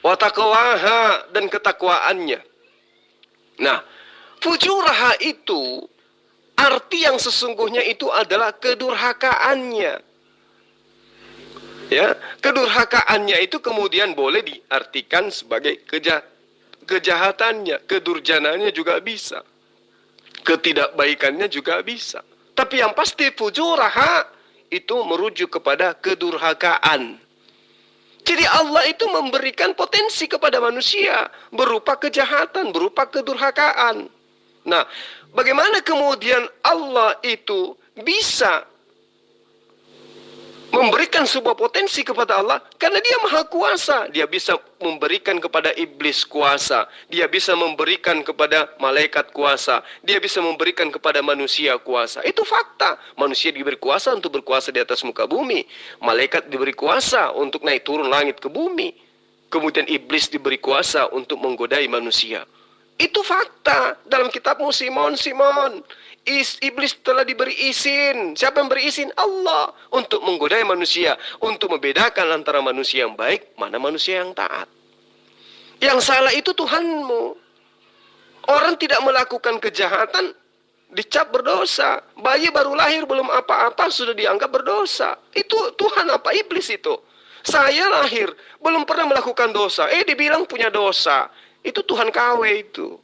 wa taqwaha, dan ketakwaannya. Nah, fujuraha itu arti yang sesungguhnya itu adalah kedurhakaannya. Ya, kedurhakaannya itu kemudian boleh diartikan sebagai kejahatannya, kedurjananya juga bisa, ketidakbaikannya juga bisa. Tapi yang pasti fujuraha itu merujuk kepada kedurhakaan. Jadi Allah itu memberikan potensi kepada manusia berupa kejahatan, berupa kedurhakaan. Nah, bagaimana kemudian Allah itu bisa memberikan sebuah potensi kepada Allah? Karena dia maha kuasa. Dia bisa memberikan kepada iblis kuasa. Dia bisa memberikan kepada malaikat kuasa. Dia bisa memberikan kepada manusia kuasa. Itu fakta. Manusia diberi kuasa untuk berkuasa di atas muka bumi. Malaikat diberi kuasa untuk naik turun langit ke bumi. Kemudian iblis diberi kuasa untuk menggodai manusia. Itu fakta dalam kitabmu Simon. Iblis telah diberi izin. Siapa yang beri izin? Allah. Untuk menggodai manusia. Untuk membedakan antara manusia yang baik, mana manusia yang taat. Yang salah itu Tuhanmu. Orang tidak melakukan kejahatan, dicap berdosa. Bayi baru lahir belum apa-apa sudah dianggap berdosa. Itu Tuhan apa? Iblis itu. Saya lahir belum pernah melakukan dosa. Dibilang punya dosa. Itu Tuhan KW itu.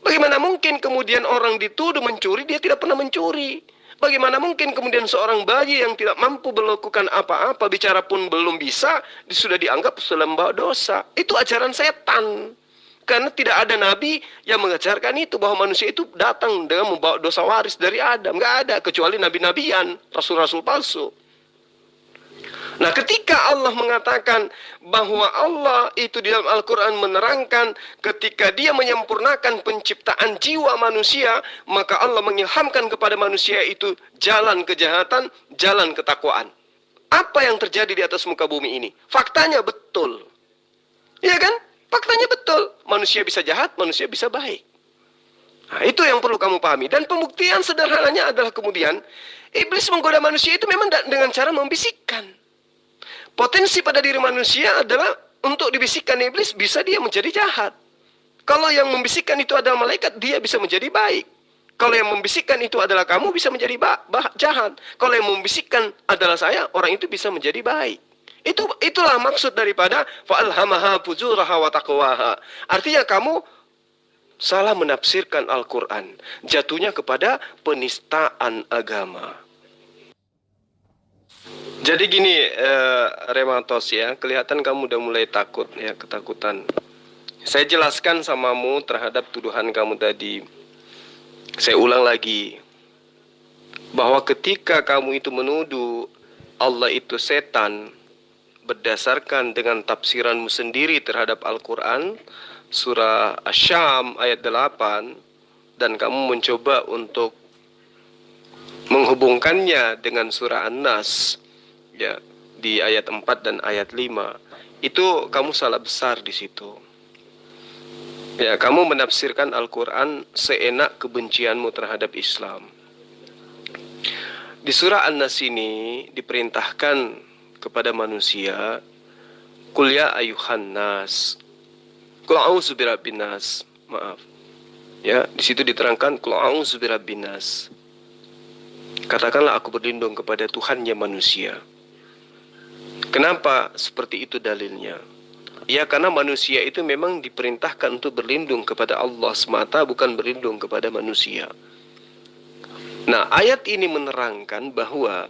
Bagaimana mungkin kemudian orang dituduh mencuri, dia tidak pernah mencuri? Bagaimana mungkin kemudian seorang bayi yang tidak mampu melakukan apa-apa, bicara pun belum bisa, sudah dianggap selamba dosa? Itu ajaran setan. Karena tidak ada nabi yang mengajarkan itu, bahwa manusia itu datang dengan membawa dosa waris dari Adam. Nggak ada, kecuali nabi-nabian, rasul-rasul palsu. Nah, ketika Allah mengatakan bahwa Allah itu di dalam Al-Quran menerangkan ketika dia menyempurnakan penciptaan jiwa manusia, maka Allah mengilhamkan kepada manusia itu jalan kejahatan, jalan ketakwaan. Apa yang terjadi di atas muka bumi ini? Faktanya betul. Iya kan? Faktanya betul. Manusia bisa jahat, manusia bisa baik. Nah, itu yang perlu kamu pahami. Dan pembuktian sederhananya adalah kemudian iblis menggoda manusia itu memang dengan cara membisikkan. Potensi pada diri manusia adalah untuk dibisikkan iblis, bisa dia menjadi jahat. Kalau yang membisikkan itu adalah malaikat, dia bisa menjadi baik. Kalau yang membisikkan itu adalah kamu, bisa menjadi jahat. Kalau yang membisikkan adalah saya, orang itu bisa menjadi baik. Itulah maksud daripada fa'alhamaha fujuraha wa taqwaha. Artinya kamu salah menafsirkan Al-Quran. Jatuhnya kepada penistaan agama. Jadi gini, Rematos ya, kelihatan kamu udah mulai takut ya, ketakutan. Saya jelaskan samamu terhadap tuduhan kamu tadi. Saya ulang lagi, bahwa ketika kamu itu menuduh Allah itu setan, berdasarkan dengan tafsiranmu sendiri terhadap Al-Quran, surah Asy-Syam ayat 8, dan kamu mencoba untuk menghubungkannya dengan surah An-Nas, ya, di ayat 4 dan ayat 5, itu kamu salah besar di situ. Ya, kamu menafsirkan Al-Quran seenak kebencianmu terhadap Islam. Di surah An-Nas ini diperintahkan kepada manusia, Qul ya ayuhan nas, Qul a'udzu birabbin nas. Maaf. Ya, di situ diterangkan Qul a'udzu birabbin nas. Katakanlah aku berlindung kepada Tuhannya manusia. Kenapa seperti itu dalilnya? Ya, karena manusia itu memang diperintahkan untuk berlindung kepada Allah semata, bukan berlindung kepada manusia. Nah, ayat ini menerangkan bahwa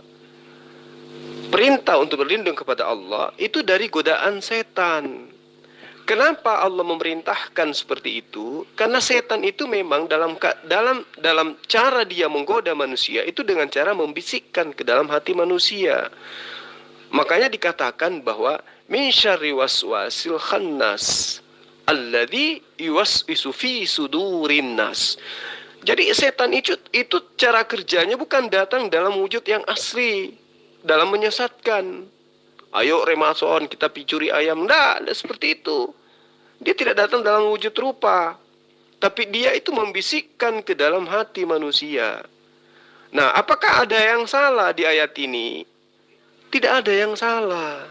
perintah untuk berlindung kepada Allah itu dari godaan setan. Kenapa Allah memerintahkan seperti itu? Karena setan itu memang dalam cara dia menggoda manusia itu dengan cara membisikkan ke dalam hati manusia. Makanya dikatakan bahwa min syarri waswasil khannas alladzi yuwaswisu fi sudurin nas. Jadi setan itu cara kerjanya bukan datang dalam wujud yang asli, dalam menyesatkan. Ayo Remason, kita curi ayam. Tidak seperti itu. Dia tidak datang dalam wujud rupa, tapi dia itu membisikkan ke dalam hati manusia. Nah, apakah ada yang salah di ayat ini? Tidak ada yang salah.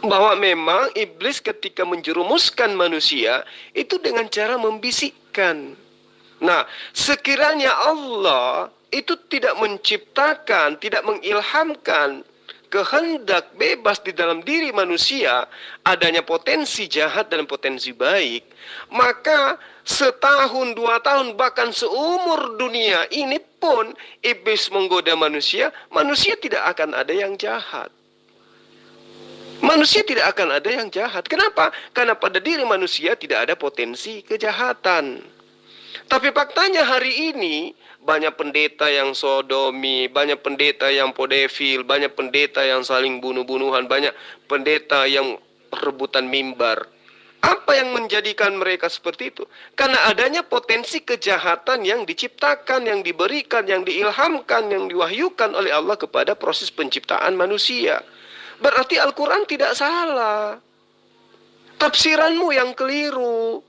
Bahwa memang iblis ketika menjerumuskan manusia itu dengan cara membisikkan. Nah, sekiranya Allah itu tidak menciptakan, tidak mengilhamkan kehendak bebas di dalam diri manusia, adanya potensi jahat dan potensi baik, maka setahun, 2 tahun, bahkan seumur dunia ini sekalipun iblis menggoda manusia, manusia tidak akan ada yang jahat. Manusia tidak akan ada yang jahat. Kenapa? Karena pada diri manusia tidak ada potensi kejahatan. Tapi faktanya hari ini banyak pendeta yang sodomi, banyak pendeta yang podefil, banyak pendeta yang saling bunuh-bunuhan, banyak pendeta yang rebutan mimbar. Apa yang menjadikan mereka seperti itu? Karena adanya potensi kejahatan yang diciptakan, yang diberikan, yang diilhamkan, yang diwahyukan oleh Allah kepada proses penciptaan manusia. Berarti Al-Quran tidak salah. Tafsiranmu yang keliru.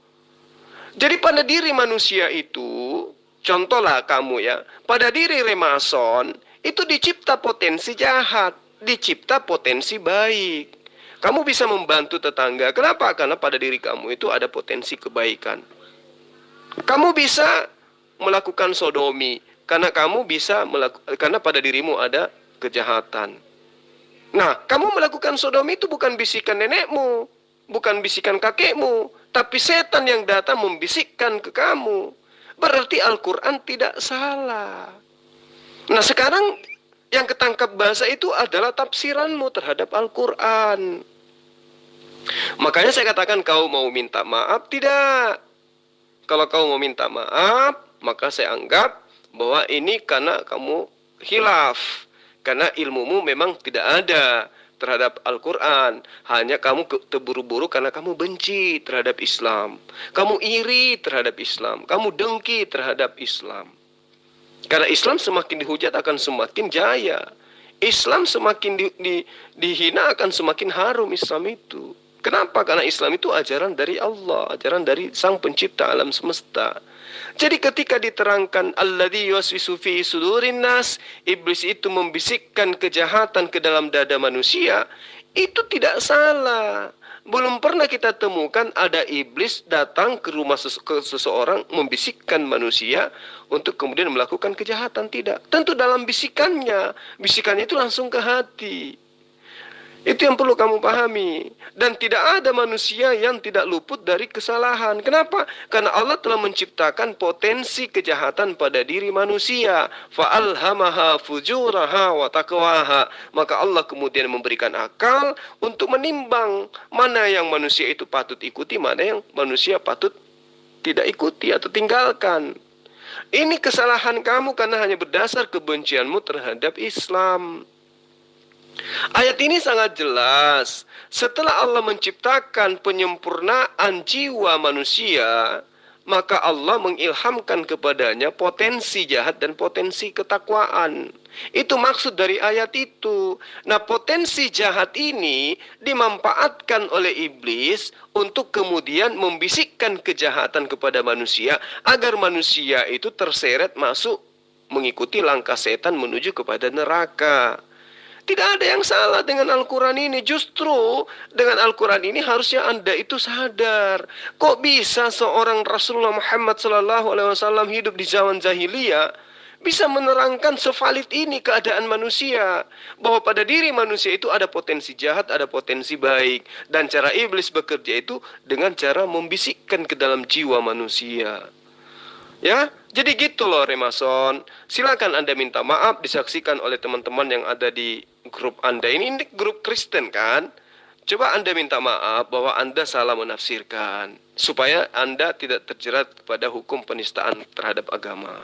Jadi pada diri manusia itu, contohlah kamu ya, pada diri remason itu dicipta potensi jahat, dicipta potensi baik. Kamu bisa membantu tetangga. Kenapa? Karena pada diri kamu itu ada potensi kebaikan. Kamu bisa melakukan sodomi karena karena pada dirimu ada kejahatan. Nah, kamu melakukan sodomi itu bukan bisikan nenekmu, bukan bisikan kakekmu, tapi setan yang datang membisikkan ke kamu. Berarti Al-Quran tidak salah. Nah, sekarang yang ketangkap bahasa itu adalah tafsiranmu terhadap Al-Quran. Makanya saya katakan, kau mau minta maaf tidak? Kalau kau mau minta maaf, maka saya anggap bahwa ini karena kamu khilaf. Karena ilmumu memang tidak ada terhadap Al-Quran. Hanya kamu terburu-buru karena kamu benci terhadap Islam. Kamu iri terhadap Islam. Kamu dengki terhadap Islam. Karena Islam semakin dihujat akan semakin jaya. Islam semakin dihina akan semakin harum Islam itu. Kenapa? Karena Islam itu ajaran dari Allah, ajaran dari Sang Pencipta alam semesta. Jadi ketika diterangkan alladzi yuwaswisu fi sudurin nas, iblis itu membisikkan kejahatan ke dalam dada manusia, itu tidak salah. Belum pernah kita temukan ada iblis datang ke rumah seseorang membisikkan manusia untuk kemudian melakukan kejahatan. Tidak. Tentu dalam bisikannya itu langsung ke hati. Itu yang perlu kamu pahami. Dan tidak ada manusia yang tidak luput dari kesalahan. Kenapa? Karena Allah telah menciptakan potensi kejahatan pada diri manusia. Fa'alhamaha fujuraha wa taqwaha. Maka Allah kemudian memberikan akal untuk menimbang mana yang manusia itu patut ikuti, mana yang manusia patut tidak ikuti atau tinggalkan. Ini kesalahan kamu karena hanya berdasar kebencianmu terhadap Islam. Ayat ini sangat jelas. Setelah Allah menciptakan penyempurnaan jiwa manusia, maka Allah mengilhamkan kepadanya potensi jahat dan potensi ketakwaan. Itu maksud dari ayat itu. Nah, potensi jahat ini dimanfaatkan oleh iblis untuk kemudian membisikkan kejahatan kepada manusia agar manusia itu terseret masuk mengikuti langkah setan menuju kepada neraka. Tidak ada yang salah dengan Al-Quran ini. Justru dengan Al-Quran ini harusnya Anda itu sadar. Kok bisa seorang Rasulullah Muhammad SAW hidup di zaman jahiliyah bisa menerangkan sevalid ini keadaan manusia. Bahwa pada diri manusia itu ada potensi jahat, ada potensi baik. Dan cara iblis bekerja itu dengan cara membisikkan ke dalam jiwa manusia. Ya, jadi gitu loh Remason. Silakan Anda minta maaf, disaksikan oleh teman-teman yang ada di grup Anda. Ini grup Kristen kan? Coba Anda minta maaf bahwa Anda salah menafsirkan, supaya Anda tidak terjerat kepada hukum penistaan terhadap agama.